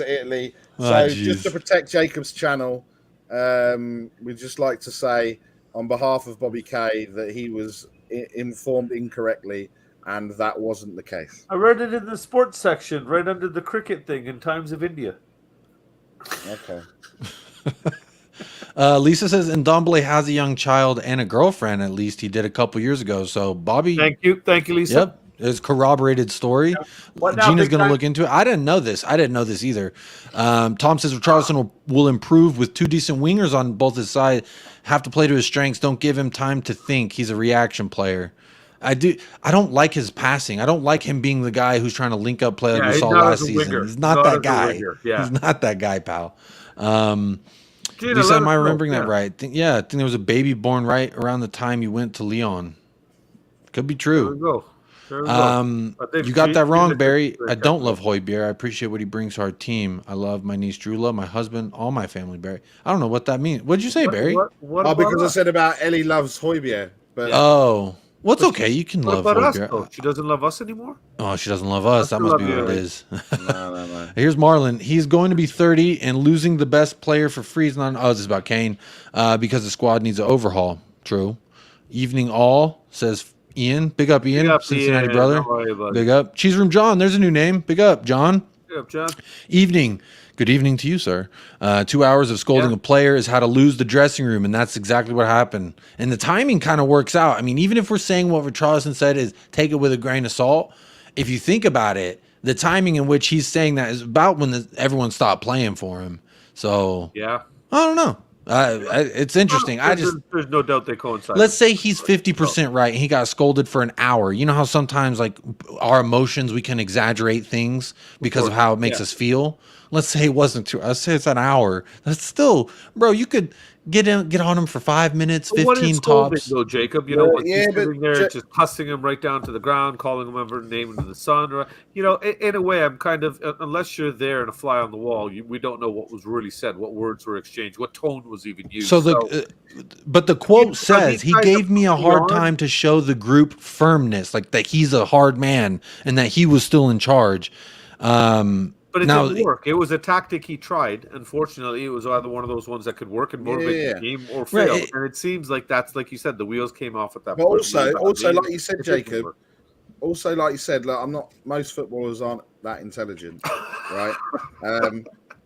Italy. So just to protect Jacob's channel, we'd just like to say on behalf of Bobby K that he was informed incorrectly. And that wasn't the case.
I read it in the sports section, right under the cricket thing in Times of India.
Okay.
Lisa says Ndombele has a young child and a girlfriend. At least he did a couple years ago. So Bobby,
thank you, Lisa.
Yep, it's corroborated story. Gina's going to look into it. I didn't know this either. Tom says Richarlison will improve with 2 decent wingers on both his sides. Have to play to his strengths. Don't give him time to think. He's a reaction player. I don't like his passing. I don't like him being the guy who's trying to link up play like we saw last season. He's not that guy. He's not that guy, pal. Lisa, am I remembering that right? I think there was a baby born right around the time you went to Leon. Could be true. You got that wrong, Barry. I don't love Højbjerg. I appreciate what he brings to our team. I love my niece Drula, my husband, all my family, Barry. I don't know what that means. What did you say, Barry?
Because I said about Ellie loves Højbjerg. But
well, it's okay. You can love Højbjerg.
She doesn't love us anymore?
Oh, she doesn't love us. That must be what it is.
No.
Here's Marlon. He's going to be 30 and losing the best player for free. This is about Kane because the squad needs an overhaul. True. Evening all says Ian. Big up, Ian. Cincinnati brother. Big up. Cheese Room John. There's a new name. Big up, John.
Big up, John.
Evening. Good evening to you, sir. 2 hours of scolding a player is how to lose the dressing room, and that's exactly what happened. And the timing kind of works out. I mean, even if we're saying what Richarlison said is take it with a grain of salt, if you think about it, the timing in which he's saying that is about when everyone stopped playing for him. So
Yeah.
I don't know. It's interesting.
There's no doubt they coincide.
Let's say he's 50% right and he got scolded for an hour. You know how sometimes like our emotions, we can exaggerate things because of how it makes us feel. Let's say it wasn't 2 hours. Let's say it's an hour. That's still, bro, you could get on him for 5 minutes, 15 tops.
Though, Jacob, you know, what he's sitting there just cussing him right down to the ground, calling him every name under the sun. Or, you know, in a way, I'm kind of, unless you're there and a fly on the wall, we don't know what was really said, what words were exchanged, what tone was even used.
But the quote says he gave me a hard time to show the group firmness, like that he's a hard man and that he was still in charge.
But it didn't work. It was a tactic he tried. Unfortunately, it was either one of those ones that could work and motivate the team or fail. Right. And it seems like that's, like you said, the wheels came off at that point.
Also, like you said, Jacob, most footballers aren't that intelligent, right?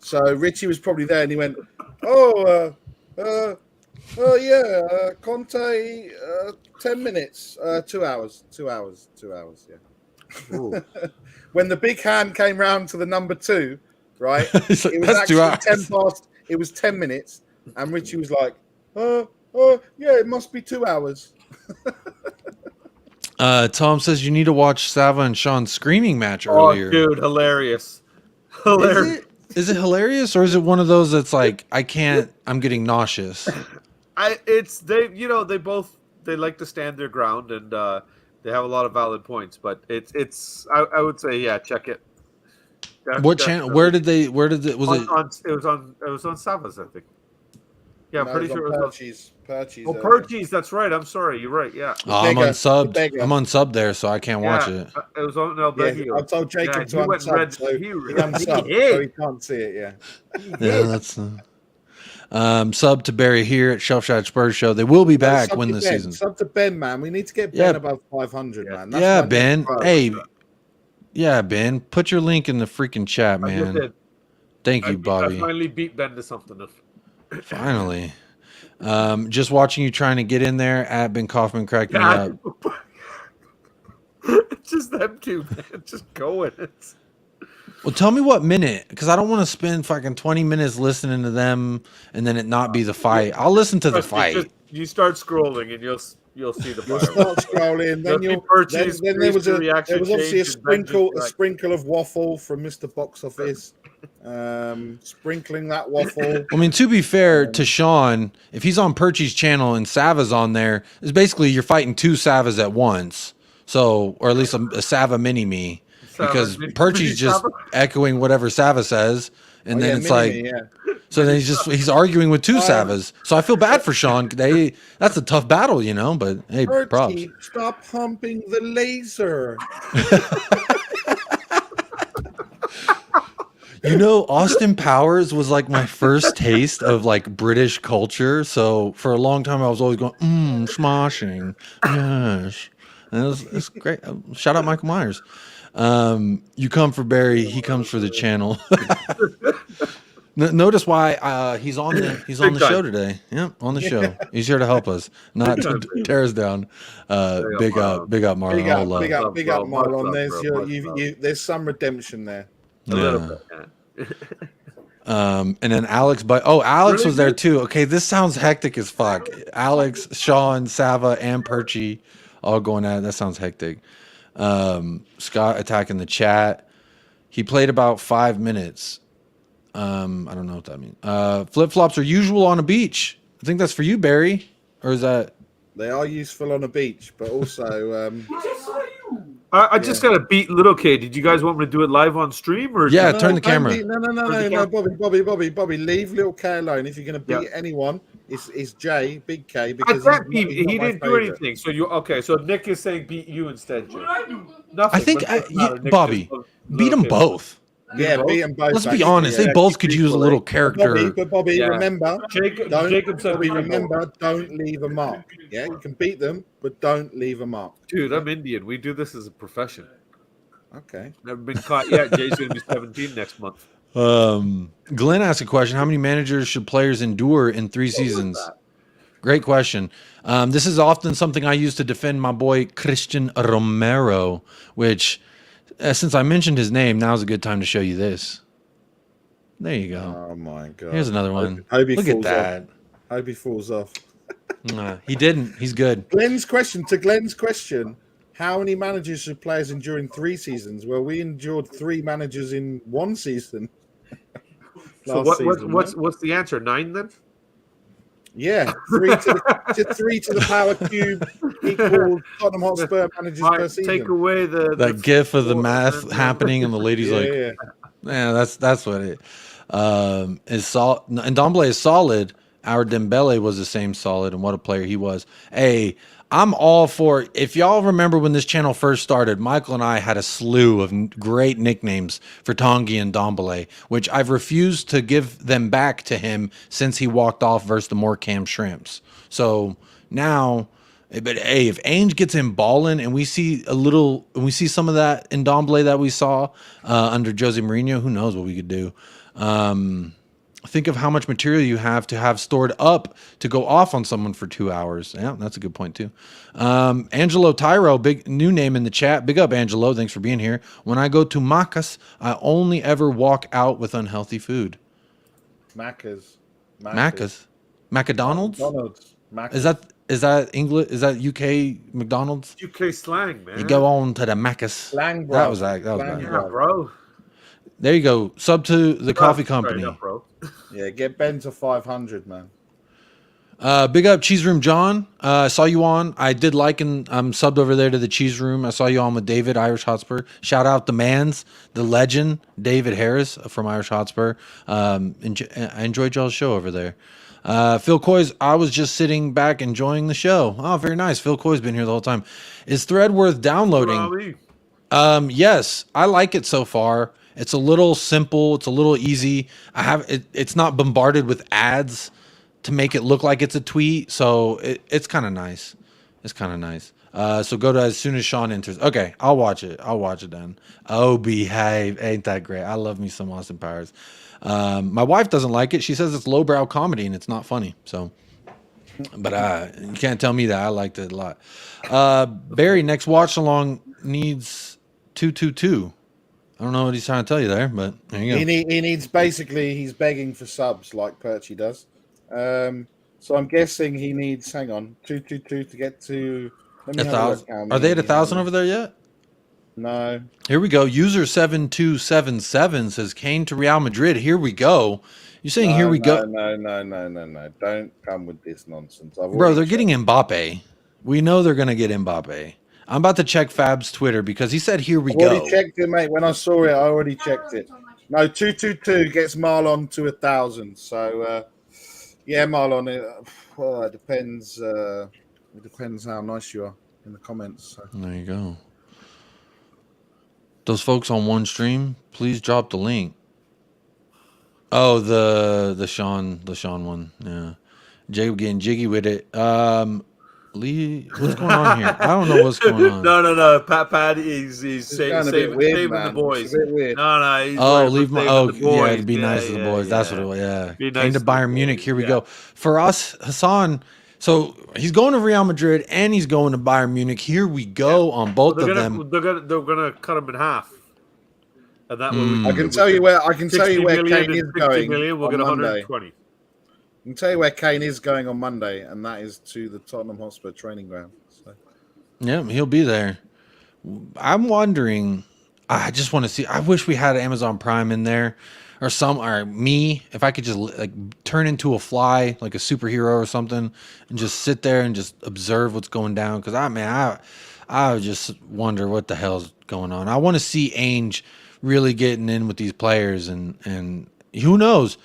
So Richie was probably there and he went, Conte, 10 minutes, 2 hours, yeah. When the big hand came round to the number 2, right? It was actually 10 past. It was 10 minutes, and Richie was like, yeah, it must be 2 hours."
Tom says you need to watch Sava and Sean's screaming match earlier.
Oh, dude, hilarious!
Is it hilarious, or is it one of those that's like I'm getting nauseous?
They like to stand their ground and. They have a lot of valid points, but I would say check it.
What channel? Where did it? Was
it was on Sava's, I think. Yeah, I'm pretty sure it was
Perchies.
Oh, Perchies, that's right. I'm sorry, you're right. Yeah.
I'm unsubbed. I'm unsubbed there, so I can't watch it.
It was on Ndombele.
I told Jacob to unsub, so he unsubbed, so he can't see it.
Yeah, that's. Sub to Barry here at Shelfshire Spurs Show. They will be back when the season.
Sub to Ben, man. We need to get Ben above 500, man.
That's Ben. Hey, Ben. Put your link in the freaking chat, man. Thank you, Bobby.
I finally beat Ben to something.
Finally. Just watching you trying to get in there at Ben Kaufman cracking me up.
It's just them two, man. Just going.
Well, tell me what minute, because I don't want to spend fucking 20 minutes listening to them and then it not be the fight. I'll listen to the fight.
You start scrolling and you'll see the fight.
Start scrolling, then there was obviously a sprinkle of waffle from Mr. Box Office. Sprinkling that waffle.
I mean, to be fair to Sean, if he's on Perchy's channel and Sava's on there, it's basically you're fighting 2 Savas at once. So, or at least a Sava mini-me. Because Perchy's just echoing whatever Sava says, and then it's like, so then he's arguing with 2 Savas. So I feel bad for Sean. That's a tough battle, you know. But hey,
Perchy,
props.
Stop pumping the laser.
You know, Austin Powers was like my first taste of like British culture. So for a long time, I was always going, smashing, yes, and it's great. Shout out Michael Myers. You come for Barry, he comes for the channel. Notice why he's on the show today. Yeah, on the show. He's here to help us, not to tear us down. Big up, Marlon.
Big up, Marlon. There's some redemption there.
A little bit.
And then Alex, Alex was there too. Okay, this sounds hectic as fuck. Alex, Sean, Sava, and Perchy all going at it. That sounds hectic. Scott attacking the chat. He played about 5 minutes. I don't know what that means. Flip flops are usual on a beach. I think that's for you, Barry. Or is that?
They are useful on a beach, but also.
I just got to beat Little K. Did you guys want me to do it live on stream or?
Yeah, turn the camera.
No, Bobby, leave Little K alone. If you're going to beat anyone, it's Jay, Big K. Because
he didn't do anything. So So Nick is saying beat you instead, Jay.
Nothing. I think Bobby, beat them both.
Yeah, beat them both.
Let's be honest. They both could use a little character.
But Bobby, remember, don't leave a mark. Yeah, you can beat them, but don't leave a mark.
Dude, I'm Indian. We do this as a profession.
Okay.
Never been caught yet. Jay's going to be 17 next month.
Glenn asked a question. How many managers should players endure in 3 seasons? Great question. This is often something I use to defend my boy Christian Romero, which Since I mentioned his name, now's a good time to show you this. There you go.
Oh my god!
Here's another one.
Hope he
Look at
falls
that.
off. Hope he falls off.
He didn't. He's good.
Glenn's question. How many managers should players endure in 3 seasons? Well, we endured 3 managers in 1 season.
So what's the answer? 9 then?
Yeah, 3 to the power cube equals Tottenham Hotspur managers per season.
Take away
that gif of the math happening, and the lady's yeah, that's what it is. Ndombele is solid. Our Dembele was the same solid, and what a player he was. Hey, I'm all for, if y'all remember when this channel first started, Michael and I had a slew of great nicknames for Tanguy and Ndombele, which I've refused to give them back to him since he walked off versus the Morecambe Shrimps. So now, but hey, if Ainge gets him balling and we see some of that in Ndombele that we saw under Jose Mourinho, who knows what we could do. Think of how much material you have to have stored up to go off on someone for 2 hours. Yeah, that's a good point too. Angelo Tyro, big new name in the chat. Big up, Angelo. Thanks for being here. When I go to Macca's, I only ever walk out with unhealthy food.
Macca's.
McDonald's?
McDonald's.
Is that English? Is that UK McDonald's?
UK slang, man.
You go on to the Macca's.
Slang, bro.
That was bad.
Yeah, bro.
There you go. Sub to the coffee company.
Up, bro.
Yeah, get Ben to 500, man.
Big up Cheese Room John. I saw you on. I did like and I'm subbed over there to the Cheese Room. I saw you on with David, Irish Hotspur. Shout out the legend, David Harris from Irish Hotspur. I enjoyed y'all's show over there. Phil Coys, I was just sitting back enjoying the show. Oh, very nice. Phil Coy's been here the whole time. Is Thread worth downloading? Yes, I like it so far. It's a little simple. It's a little easy. It's not bombarded with ads to make it look like it's a tweet. So it's kind of nice. It's kind of nice. So go to as soon as Sean enters. Okay, I'll watch it. I'll watch it then. Oh, behave. Ain't that great? I love me some Austin Powers. My wife doesn't like it. She says it's lowbrow comedy and it's not funny. So, but you can't tell me that. I liked it a lot. Barry, next watch along needs 222. I don't know what he's trying to tell you there, but there you go.
He needs, basically, he's begging for subs like Perchy does. So I'm guessing he needs, 222 to get to
1,000. Are they at 1,000 over there yet?
No.
Here we go. User 7277 says Kane to Real Madrid. Here we go. You're saying here we go?
No. Don't come with this nonsense.
Bro, they're getting Mbappe. We know they're going to get Mbappe. I'm about to check Fab's Twitter because he said, here we go.
I already checked it, mate. When I saw it, I already checked it. No, 222 gets Marlon to 1,000. So, yeah, Marlon, it depends. It depends how nice you are in the comments. So.
There you go. Those folks on one stream, please drop the link. Oh, the Sean one. Yeah. Jacob getting jiggy with it. Lee, what's going on here? I don't know what's going on.
No. Pat, he's saving the boys. No.
Leave my. Oh, yeah, it'd be nice to the boys. That's what it was. Yeah. Came to Bayern Munich. Here we go. For us, Hassan. So he's going to Real Madrid and he's going to Bayern Munich. Here we go on both of them.
They're gonna cut him in half. And that
I can tell you where Kane is going.
We'll get 120.
I can tell you where Kane is going on Monday, and that is to the Tottenham Hotspur training ground. So.
Yeah, he'll be there. I'm wondering. I just want to see. I wish we had Amazon Prime in there, or me. If I could just like turn into a fly, like a superhero or something, and just sit there and just observe what's going down. Because I just wonder what the hell's going on. I want to see Ainge really getting in with these players, and who knows,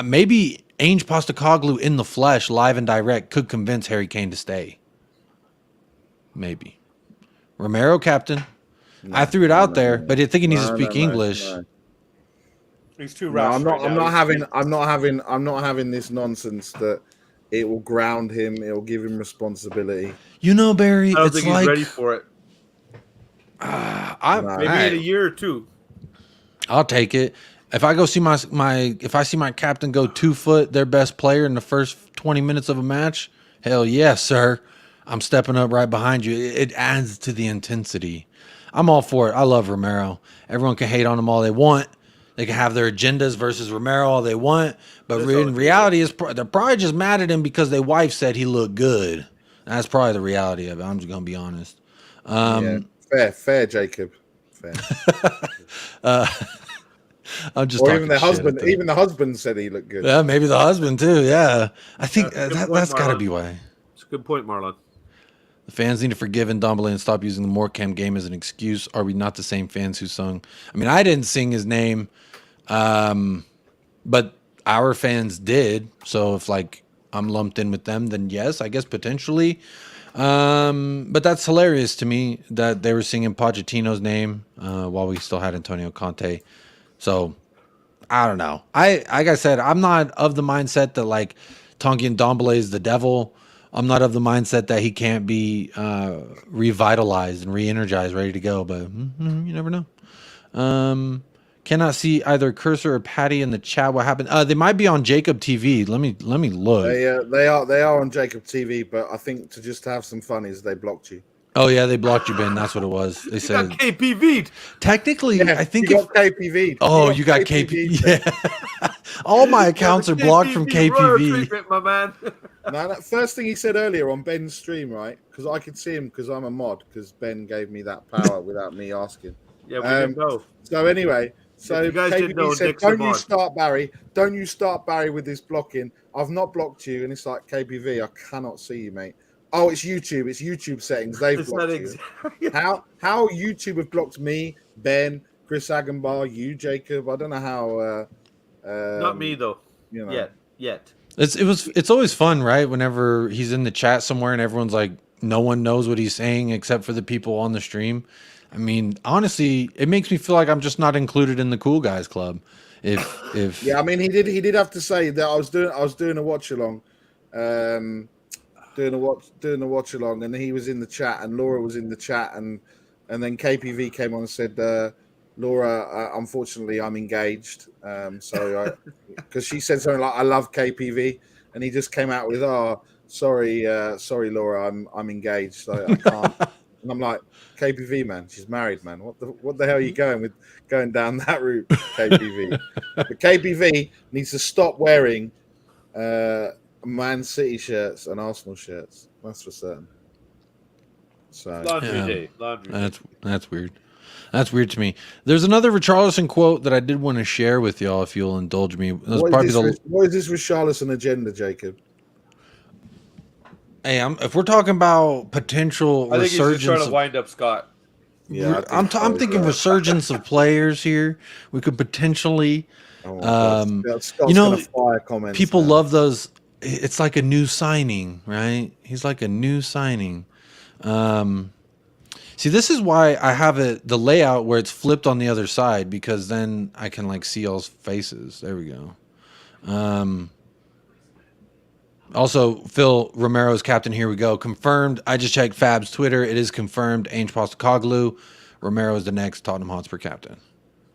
maybe Ainge Postecoglou in the flesh, live and direct, could convince Harry Kane to stay. Maybe. Romero captain. No, I threw it out there, but I think he needs to speak English. No.
He's too rash.
I'm not having this nonsense that it will ground him. It will give him responsibility.
You know, Barry,
I don't think he's ready for it.
Maybe
in a year or two.
I'll take it. If I go see if I see my captain go 2 foot, their best player in the first 20 minutes of a match, hell yes, sir. I'm stepping up right behind you. It adds to the intensity. I'm all for it. I love Romero. Everyone can hate on him all they want. They can have their agendas versus Romero all they want. But in reality, they're probably just mad at him because their wife said he looked good. That's probably the reality of it. I'm just going to be honest.
Fair, Jacob. Fair.
I'm just
or even the husband. Even the husband said he looked good.
Yeah, maybe the husband too. Yeah, I think that's got to be why.
It's a good point, Marlon.
The fans need to forgive Ndombele and stop using the Morecambe game as an excuse. Are we not the same fans who sung? I mean, I didn't sing his name, but our fans did. So if like I'm lumped in with them, then yes, I guess potentially. But that's hilarious to me that they were singing Pochettino's name while we still had Antonio Conte. So I don't know. Like I said, I'm not of the mindset that like Tanguy Ndombele is the devil. I'm not of the mindset that he can't be revitalized and re-energized, ready to go. But you never know. Cannot see either Cursor or Patty in the chat. What happened? They might be on Jacob TV. Let me look.
They are on Jacob TV. But I think to just have some fun is they blocked you.
Oh yeah, they blocked you, Ben. That's what it was. They said
KPV'd.
Technically,
yeah,
I think
you got KPV'd.
Oh, you got KPV. Yeah. All my accounts are blocked from KPV.
My man.
No, first thing he said earlier on Ben's stream, right? Because I could see him because I'm a mod. Because Ben gave me that power without me asking.
Yeah, we didn't know.
So anyway, KPV said,
"Don't
you start Barry? Don't you start Barry with this blocking? I've not blocked you." And it's like KPV, I cannot see you, mate. Oh, it's YouTube. It's YouTube settings. They've blocked you. How YouTube have blocked me, Ben, Chris Agenbar, you, Jacob? I don't know how.
Not me though.
You know.
Yet.
It's always fun, right? Whenever he's in the chat somewhere and everyone's like, no one knows what he's saying except for the people on the stream. I mean, honestly, it makes me feel like I'm just not included in the cool guys club. If
yeah, I mean, he did have to say that I was doing a watch along. Doing a watch along, and he was in the chat, and Laura was in the chat, and then KPV came on and said, "Laura, unfortunately, I'm engaged." So because she said something like, "I love KPV," and he just came out with, "Oh, sorry, Laura, I'm engaged, so I can't." And I'm like, KPV, man, she's married, man. What the hell are you going down that route, KPV? But KPV needs to stop wearing Man City shirts and Arsenal shirts. That's for certain. So
Laundry day.
That's weird. That's weird to me. There's another Richarlison quote that I did want to share with y'all, if you'll indulge me.
What is this Richarlison agenda, Jacob?
Hey, if we're talking about potential
I think
resurgence,
he's just trying to wind up Scott.
Yeah,
I'm thinking resurgence of players here. We could potentially,
Scott's fire comments,
people love those. It's like a new signing, right? He's like a new signing. See, this is why I have the layout where it's flipped on the other side, because then I can like see y'all's faces. There we go. Also, Phil Romero's captain. Here we go. Confirmed. I just checked Fab's Twitter. It is confirmed. Ainge Postecoglou. Romero is the next Tottenham Hotspur captain.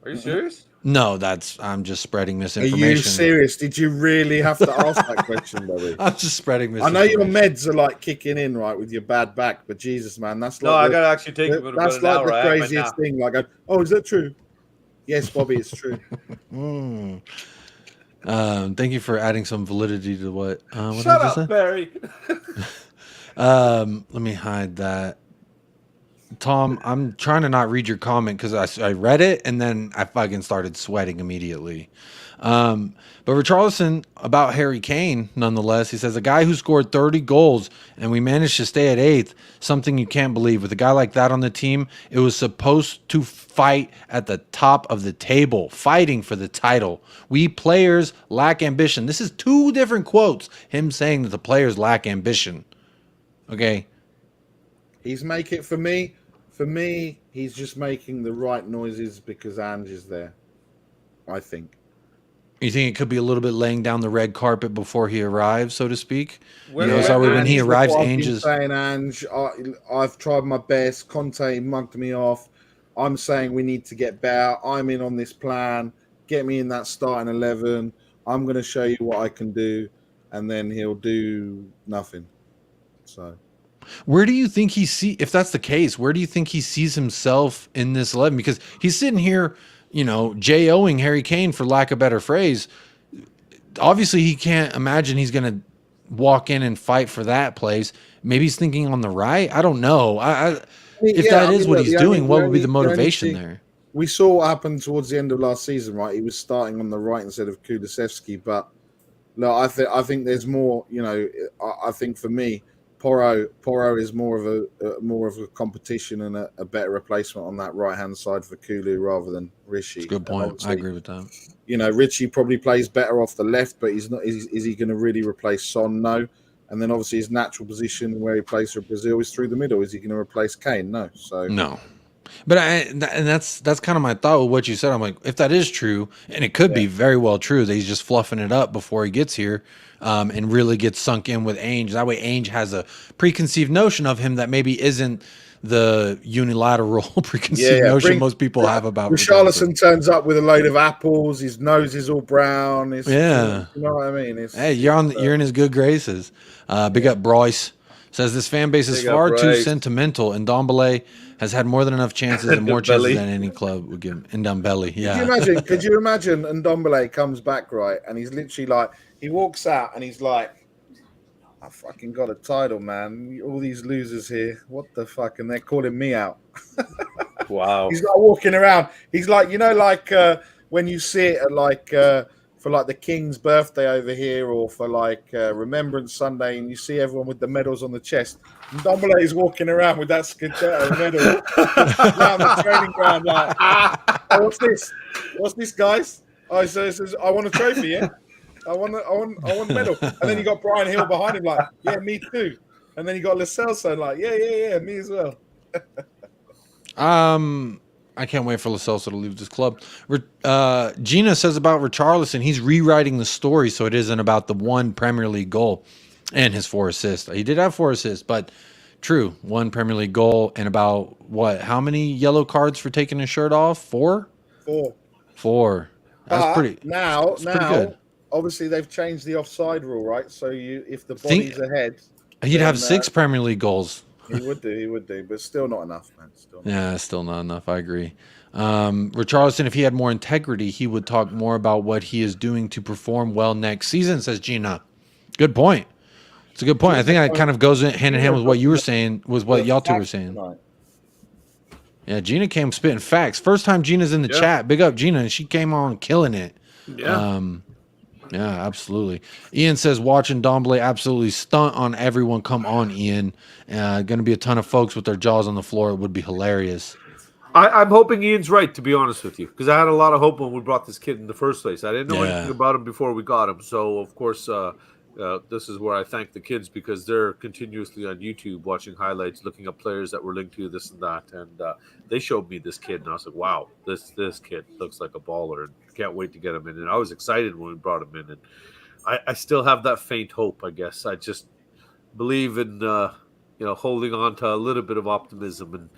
Are you serious?
No, I'm just spreading misinformation.
Are you serious? Did you really have to ask that question, buddy?
I'm just spreading
I know
misinformation.
your meds are like kicking in, right, with your bad back, but Jesus, man, that's like
I gotta actually take it.
That's like the craziest thing. Like, oh, is that true? Yes, Bobby, it's true.
Thank you for adding some validity to what
Shut up, Barry.
Let me hide that. Tom, I'm trying to not read your comment because I read it and then I fucking started sweating immediately. But Richarlison, about Harry Kane, nonetheless, he says, a guy who scored 30 goals and we managed to stay at 8th, something you can't believe. With a guy like that on the team, it was supposed to fight at the top of the table, fighting for the title. We players lack ambition. This is 2 different quotes, him saying that the players lack ambition. Okay.
He's making, for me, he's just making the right noises because Ange is there, I think.
You think it could be a little bit laying down the red carpet before he arrives, so to speak?
When
he arrives, Ange is
saying, Ange, I've tried my best. Conte mugged me off. I'm saying we need to get better. I'm in on this plan. Get me in that starting 11. I'm going to show you what I can do. And then he'll do nothing. So...
Where do you think if that's the case, where do you think he sees himself in this 11? Because he's sitting here, J-O-ing Harry Kane, for lack of a better phrase. Obviously, he can't imagine he's going to walk in and fight for that place. Maybe he's thinking on the right. I don't know. If that is what he's doing, what would be the motivation there?
We saw what happened towards the end of last season, right? He was starting on the right instead of Kulusevski. But no, I think there's more. I think for me, Porro is more of a competition and a better replacement on that right hand side for Kulu rather than Richie.
That's a good point. I agree with that.
Richie probably plays better off the left, but he's not. Is he going to really replace Son? No. And then obviously his natural position where he plays for Brazil is through the middle. Is he going to replace Kane? No. So
no. But that's kind of my thought with what you said. I'm like, if that is true, and it could be very well true that he's just fluffing it up before he gets here, and really gets sunk in with Ainge. That way, Ainge has a preconceived notion of him that maybe isn't the unilateral preconceived notion most people have about.
Richarlison turns up with a load of apples. His nose is all brown. You know what I mean?
Hey, you're in his good graces. Big up Bryce. Says this fan base is far too sentimental, and Ndombele has had more than enough chances and more chances than any club would give him. Ndombele, yeah.
Could you imagine Ndombele comes back, right, and he's literally like, he walks out and he's like, I fucking got a title, man. All these losers here, what the fuck? And they're calling me out.
Wow.
He's like walking around. He's like, when you see it at for like the King's birthday over here, or for Remembrance Sunday, and you see everyone with the medals on the chest. And Ndombele is walking around with that Scudetto medal around the training ground, like, oh, what's this? What's this, guys? Oh, he says, I want a trophy, yeah? I want a medal. And then you got Brian Hill behind him, like, yeah, me too. And then you got Lo Celso, like, yeah, me as well.
I can't wait for Lo Celso to leave this club. Gina says about Richarlison, he's rewriting the story so it isn't about the one Premier League goal and his 4 assists. He did have 4 assists, but true, 1 Premier League goal and about what? How many yellow cards for taking his shirt off? 4? 4. That's pretty.
Now,
pretty good.
Obviously they've changed the offside rule, right? So if the body's ahead,
he'd have 6 Premier League goals.
He would do, but still not enough, man.
Still not enough. I agree. Richarlison, if he had more integrity, he would talk more about what he is doing to perform well next season, says Gina. Good point. It's a good point. I think that kind of goes hand in hand with what you were saying, was what y'all two were saying. Yeah, Gina came spitting facts. First time Gina's in the chat. Big up Gina, and she came on killing it.
Yeah.
Yeah, absolutely. Ian says watching Ndombele absolutely stunt on everyone. Come on, Ian. Going to be a ton of folks with their jaws on the floor. It would be hilarious.
I'm hoping Ian's right, to be honest with you, because I had a lot of hope when we brought this kid in the first place. I didn't know anything about him before we got him. So, of course, this is where I thank the kids, because they're continuously on YouTube watching highlights, looking up players that were linked to this and that. And they showed me this kid, and I was like, wow, this kid looks like a baller, and can't wait to get him in. And I was excited when we brought him in. And I still have that faint hope, I guess. I just believe in, holding on to a little bit of optimism. And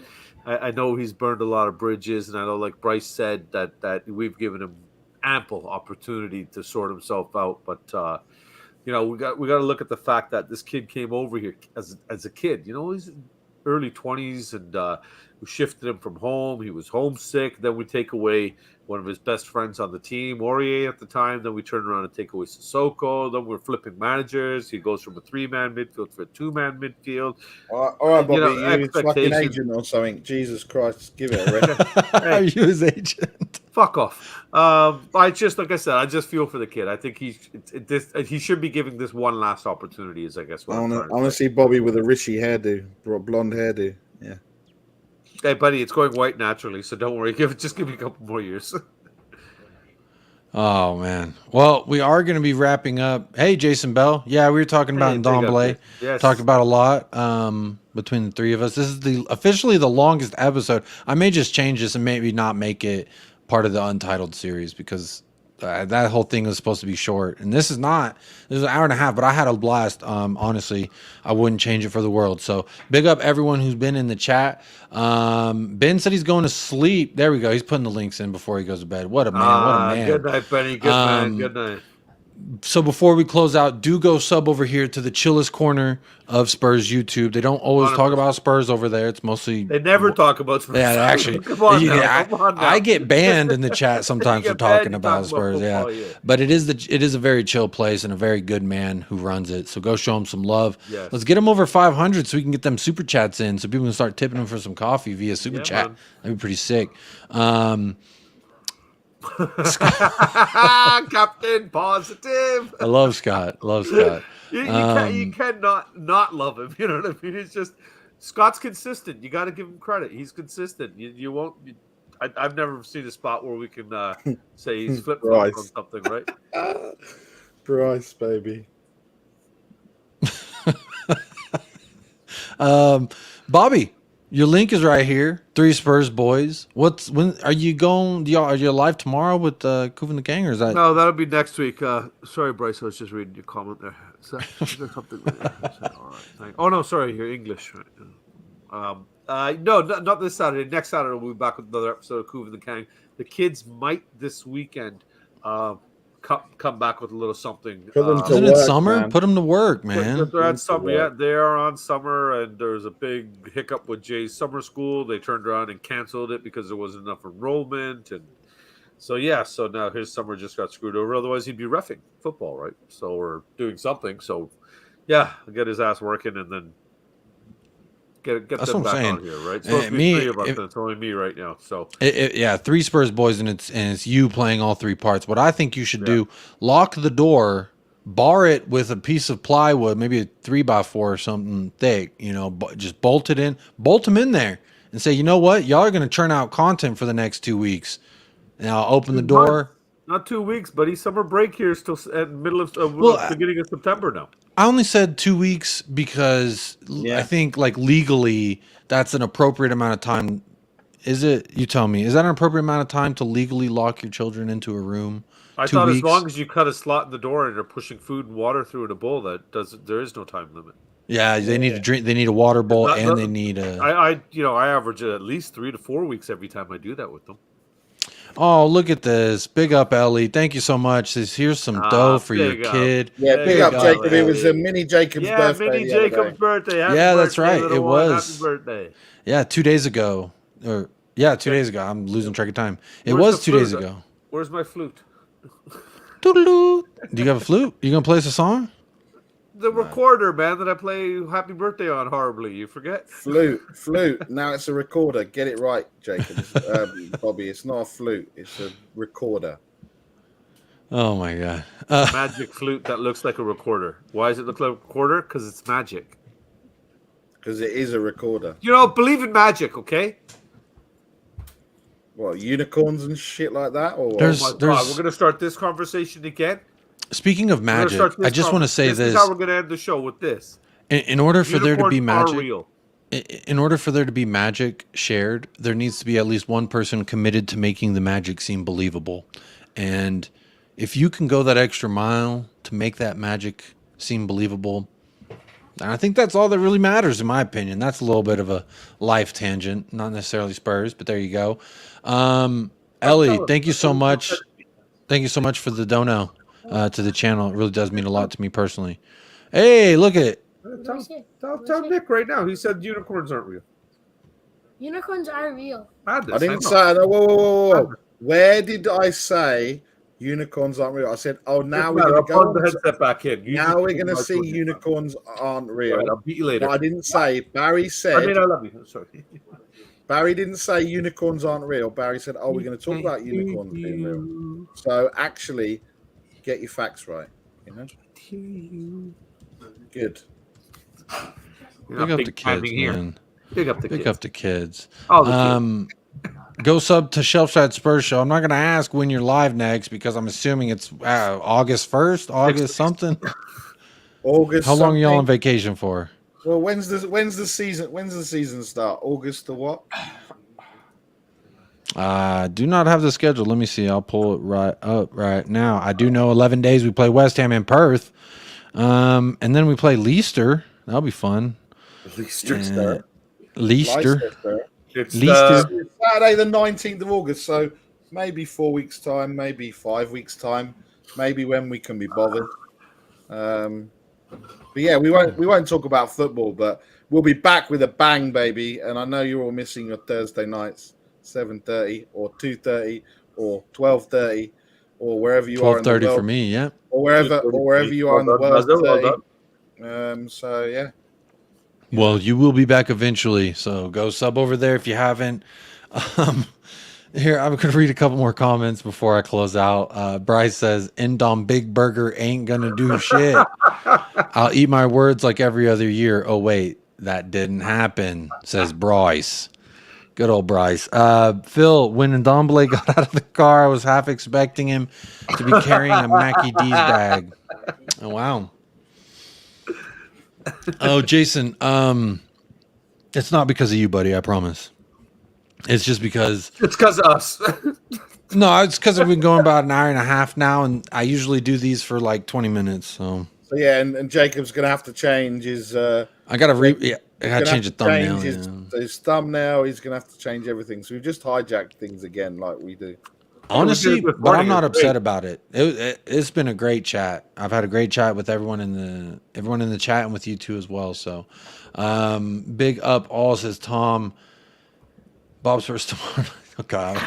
I know he's burned a lot of bridges, and I know, like Bryce said, that we've given him ample opportunity to sort himself out. But we got to look at the fact that this kid came over here as a kid. He's early 20s, and we shifted him from home. He was homesick. Then we take away one of his best friends on the team, Aurier, at the time. Then we turn around and take away Sissoko. Then we're flipping managers. He goes from a 3-man midfield to a 2-man midfield.
All right, Bobby, you fucking agent or something. Jesus Christ, give it a rest.
Are you his agent?
Fuck off. Like I said, I just feel for the kid. I think he should be giving this one last opportunity, is I guess what
I want to see Bobby with a Richie hairdo, blonde hairdo. Yeah.
Hey, buddy, it's going white naturally, so don't worry. Just give me a couple more years.
Oh, man. Well, we are going to be wrapping up. Hey, Jason Bell. Yeah, we were talking about Ndombele.
Yes.
Talked about a lot between the three of us. This is officially the longest episode. I may just change this and maybe not make it part of the Untitled series, because that whole thing was supposed to be short, and this is not. This is an hour and a half, but I had a blast. Honestly, I wouldn't change it for the world. So big up everyone who's been in the chat. Ben said he's going to sleep. There we go. He's putting the links in before he goes to bed. What a man! What a man!
Good night, Benny. Good night. Good night.
So before we close out, do go sub over here to the chillest corner of Spurs YouTube. They don't always talk about Spurs over there. It's mostly
They never talk about Spurs.
Yeah, actually,
Come on now.
I get banned in the chat sometimes for talking about Spurs.
Football,
yeah, but it is a very chill place and a very good man who runs it. So go show him some love.
Yes.
Let's get him over 500 so we can get them super chats in, so people can start tipping him for some coffee via super chat.
Man.
That'd be pretty sick.
Captain Positive.
I love Scott. Love Scott.
You cannot not love him. You know what I mean? It's just Scott's consistent. You got to give him credit. He's consistent. You won't. I've never seen a spot where we can say he's flip flopping on something, right?
Bryce, baby.
Bobby, your link is right here. 3 Spurs boys. When are you going? Are you live tomorrow with Kuv and the Gang, or is that?
No, that'll be next week. Sorry, Bryce. I was just reading your comment there. Is there something? All right. Oh no, sorry. You're English. No, not this Saturday. Next Saturday we'll be back with another episode of Kuv and the Gang. The kids might this weekend come back with a little something.
Isn't it summer? Man. Put them to work, man.
They're at summer. Yeah, they are on summer, and there's a big hiccup with Jay's summer school. They turned around and canceled it because there wasn't enough enrollment, and so now his summer just got screwed over. Otherwise, he'd be reffing football, right? So we're doing something. So yeah, I'll get his ass working, and then get them back on here, right? It's supposed to be 3 of us, and it's only me right now. So
3 Spurs boys, and it's you playing all 3 parts. What I think you should do: lock the door, bar it with a piece of plywood, maybe a 3x4 or something thick. You know, just bolt them in there, and say, you know what, y'all are going to churn out content for the next 2 weeks. And I'll open the door.
Not 2 weeks, buddy. Summer break here is still at middle of beginning of September now.
I only said 2 weeks because I think legally that's an appropriate amount of time. Is it? You tell me. Is that an appropriate amount of time to legally lock your children into a room?
I thought as long as you cut a slot in the door and you're pushing food and water through in a bowl, there is no time limit.
Yeah, they need to drink. They need a water bowl, they need a.
I average at least 3 to 4 weeks every time I do that with them.
Oh, look at this. Big up, Ellie. Thank you so much. Here's some dough for your kid.
Yeah, big up, Jacob. Ellie. It was a mini Jacob's birthday.
Yeah, mini Jacob's birthday.
That's right. It was.
Happy birthday.
Yeah, 2 days ago. 2 days ago. I'm losing track of time. It was 2 days ago.
Where's my flute?
Do you have a flute? You going to play us a song?
The recorder, man, that I play Happy Birthday on horribly. You forget?
Flute. Now it's a recorder. Get it right, Jacob. Bobby, it's not a flute. It's a recorder.
Oh, my God.
Magic flute that looks like a recorder. Why does it look like a recorder? Because it's magic.
Because it is a recorder.
Believe in magic, okay?
What, unicorns and shit like that? Or
God, we're going to start this conversation again?
Speaking of magic, I just want to say this.
This is how we're going to end the show, with this.
In order for there to be magic,
real.
In order for there to be magic shared, there needs to be at least one person committed to making the magic seem believable. And if you can go that extra mile to make that magic seem believable, I think that's all that really matters, in my opinion. That's a little bit of a life tangent, not necessarily Spurs, but there you go. Ellie, thank you so much. Thank you so much for the dono. To the channel. It really does mean a lot to me personally. Hey, look at it.
Tell Nick right now. He said unicorns aren't real.
Unicorns are real.
I didn't say. Whoa. Where did I say unicorns aren't real? I said, now we're going to go.
The headset back in.
Now we're going to see unicorns aren't real.
Right, I'll beat you later.
But I didn't say. Barry said.
I love you. Sorry.
Barry didn't say unicorns aren't real. Barry said, we're going to talk about unicorns being real. So actually, get your facts right. Good.
Big up the kids, man.
Big up the
kids.
Oh,
go sub to Shelfside Spurs Show. I'm not going to ask when you're live next because I'm assuming it's August 1st, August something.
August.
How long are y'all on vacation for?
Well, when's the season start? August to what?
Do not have the schedule. Let me see. I'll pull it right up right now. I do know 11 days we play West Ham in Perth. And then we play Leicester. That'll be fun.
Leicester.
It's
Saturday the 19th of August. So maybe 4 weeks' time, maybe 5 weeks' time. maybe when we can be bothered. But yeah, we won't talk about football, but we'll be back with a bang, baby. And I know you're all missing your Thursday nights, 7:30 or 2:30 or 12:30 or wherever you are in the world.
12:30 for me, yeah.
Or wherever you are in the world. So yeah.
Well, you will be back eventually, so go sub over there if you haven't. Here, I'm going to read a couple more comments before I close out. Bryce says, Ndom Big Burger ain't going to do shit. I'll eat my words like every other year. Oh, wait, that didn't happen, says Bryce. Good old Bryce. Phil, when Ndombele got out of the car, I was half expecting him to be carrying a Mackie D's bag. Oh, wow. Oh, Jason, it's not because of you, buddy, I promise. It's just because...
It's because of us.
No, it's because I've been going about an hour and a half now, and I usually do these for like 20 minutes. So
yeah, and Jacob's going to have to change his...
I got to change the thumbnail.
His thumbnail, he's going to have to change everything. So we've just hijacked things again like we do.
Honestly, but I'm not upset about it. It's been a great chat. I've had a great chat with everyone in the chat and with you too as well. So, big up all, says Tom. Bob's first tomorrow. Oh God.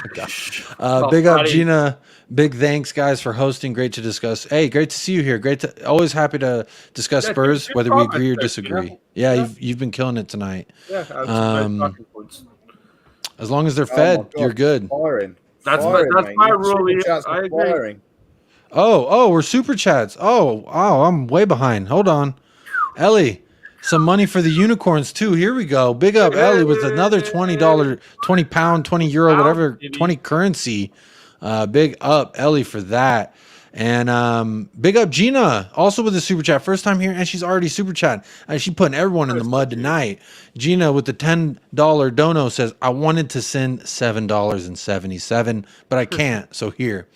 Big up Gina. Big thanks, guys, for hosting. Great to discuss. Hey, great to see you here. Always happy to discuss Spurs, whether we agree or disagree. Yeah, you've been killing it tonight.
Yeah,
as long as they're fed, you're good.
That's my rule. I agree.
Oh, we're super chats. Oh, I'm way behind. Hold on, Ellie. Some money for the unicorns too. Here we go. Big up Ellie with another $20, £20, €20, whatever, 20 currency. Big up Ellie for that. And big up Gina also with the super chat. First time here, and she's already super chat. She's putting everyone in the mud tonight. Gina with the $10 dono says, I wanted to send $7.77, but I can't. So here.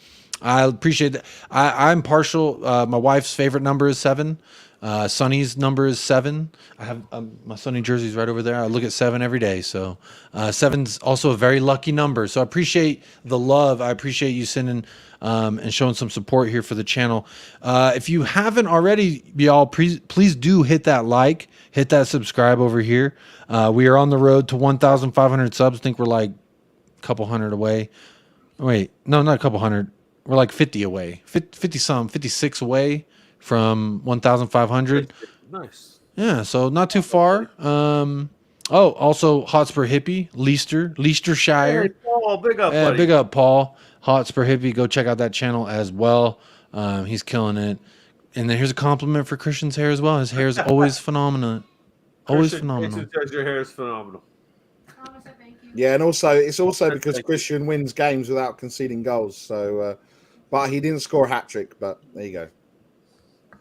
I appreciate that. I'm partial. My wife's favorite number is 7. Sonny's number is 7. I have my Sonny jersey's right over there. I look at 7 every day. So 7's also a very lucky number. So I appreciate the love. I appreciate you sending and showing some support here for the channel. If you haven't already, y'all, please do hit that like, hit that subscribe over here. We are on the road to 1,500 subs. I think we're like a couple hundred away. Wait, no, not a couple hundred. We're like 50 away, 56 away from 1,500.
Nice.
Yeah, so not too far. Also Hotspur Hippie, Leicestershire.
Hey, Paul, big up, buddy.
Big up, Paul. Hotspur Hippie, go check out that channel as well. He's killing it. And then here's a compliment for Christian's hair as well. His hair is always phenomenal. Always phenomenal.
Christian says your hair is phenomenal.
Yeah, and it's also because Christian wins games without conceding goals. So, but he didn't score a hat trick. But there you go.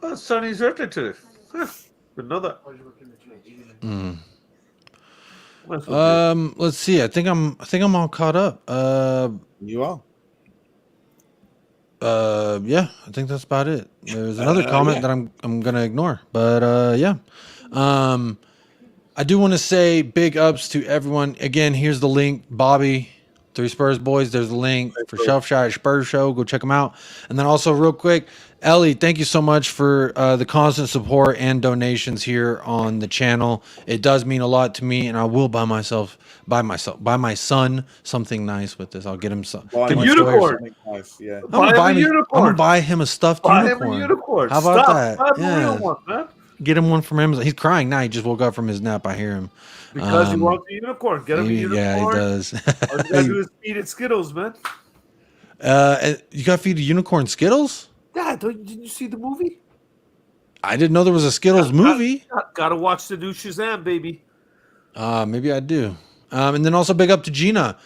Oh, Sonny's birthday today. Another.
Let's see. I think I'm all caught up.
You are.
Yeah, I think that's about it. There's another comment that I'm gonna ignore, but yeah. I do want to say big ups to everyone. Again, here's the link. Bobby, 3 Spurs Boys. There's the link for Shelfshire Spurs Show. Go check them out. And then also real quick, Ellie, thank you so much for the constant support and donations here on the channel. It does mean a lot to me, and I will buy my son something nice with this. I'll get him some.
The unicorn.
Nice, yeah.
I'm gonna buy him a stuffed unicorn.
Him a unicorn.
How about that?
Not
Yeah.
a real one, man.
Get him one from Amazon. He's crying now. He just woke up from his nap. I hear him.
Because he wants a unicorn. Get him a unicorn.
Yeah, he does.
All you gotta do is feed it Skittles, man.
You gotta feed a unicorn Skittles?
Yeah, didn't you see the movie?
I didn't know there was a Skittles movie.
Gotta watch the new Shazam, baby.
Maybe I do. And then also big up to Gina.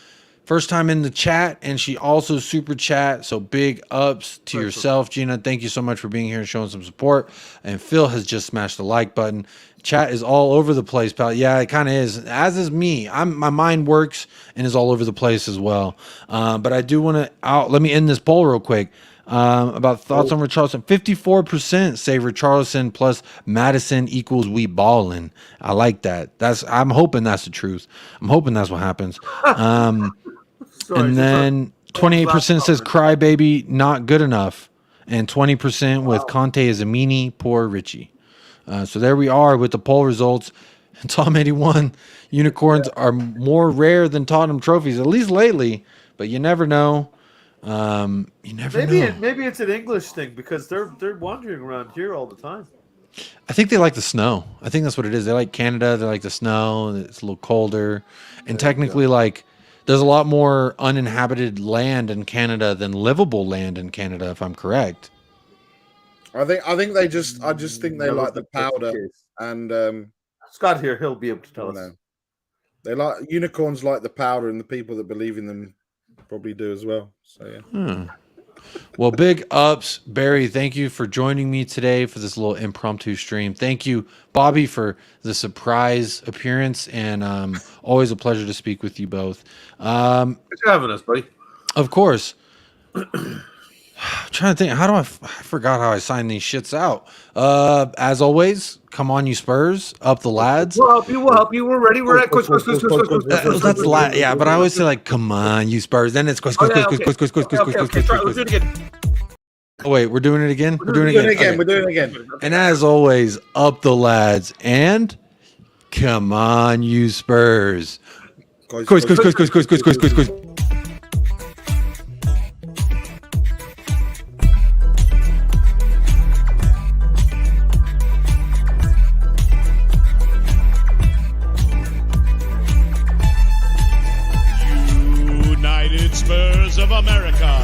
First time in the chat, and she also super chat. So big ups to yourself, Gina. Thank you so much for being here and showing some support. And Phil has just smashed the like button. Chat is all over the place, pal. Yeah, it kind of is. As is me. My mind works and is all over the place as well. But I do want to let me end this poll real quick. About thoughts on Richarlison. 54% say Richarlison plus Madison equals we ballin'. I like that. I'm hoping that's the truth. I'm hoping that's what happens. And then 28% says crybaby, not good enough. and 20% with Conte as a meanie, poor Richie. So there we are with the poll results. Tom 81, unicorns are more rare than Tottenham trophies, at least lately, but you never know. You never know.
Maybe it's an English thing because they're wandering around here all the time.
I think they like the snow. I think that's what it is. They like Canada. They like the snow. It's a little colder. And technically, like, there's a lot more uninhabited land in Canada than livable land in Canada, if I'm correct.
I just think they like the powder, and
Scott here, he'll be able to tell us.
They like unicorns, like the powder, and the people that believe in them probably do as well. So yeah.
Well, big ups, Barry. Thank you for joining me today for this little impromptu stream. Thank you, Bobby, for the surprise appearance, and always a pleasure to speak with you both.
Thanks for having us, buddy.
Of course. I'm trying to think. How do I forgot how I signed these shits out. As always, come on, you Spurs, up the lads.
We'll help you. We're ready. We're at quiz.
That's yeah, but I always say like, come on, you Spurs. Then it's quiz.
Let's do it again.
Oh wait, we're doing it again.
We're doing it again.
And as always, up the lads, and come on, you Spurs. Quiz.
United Spurs of America.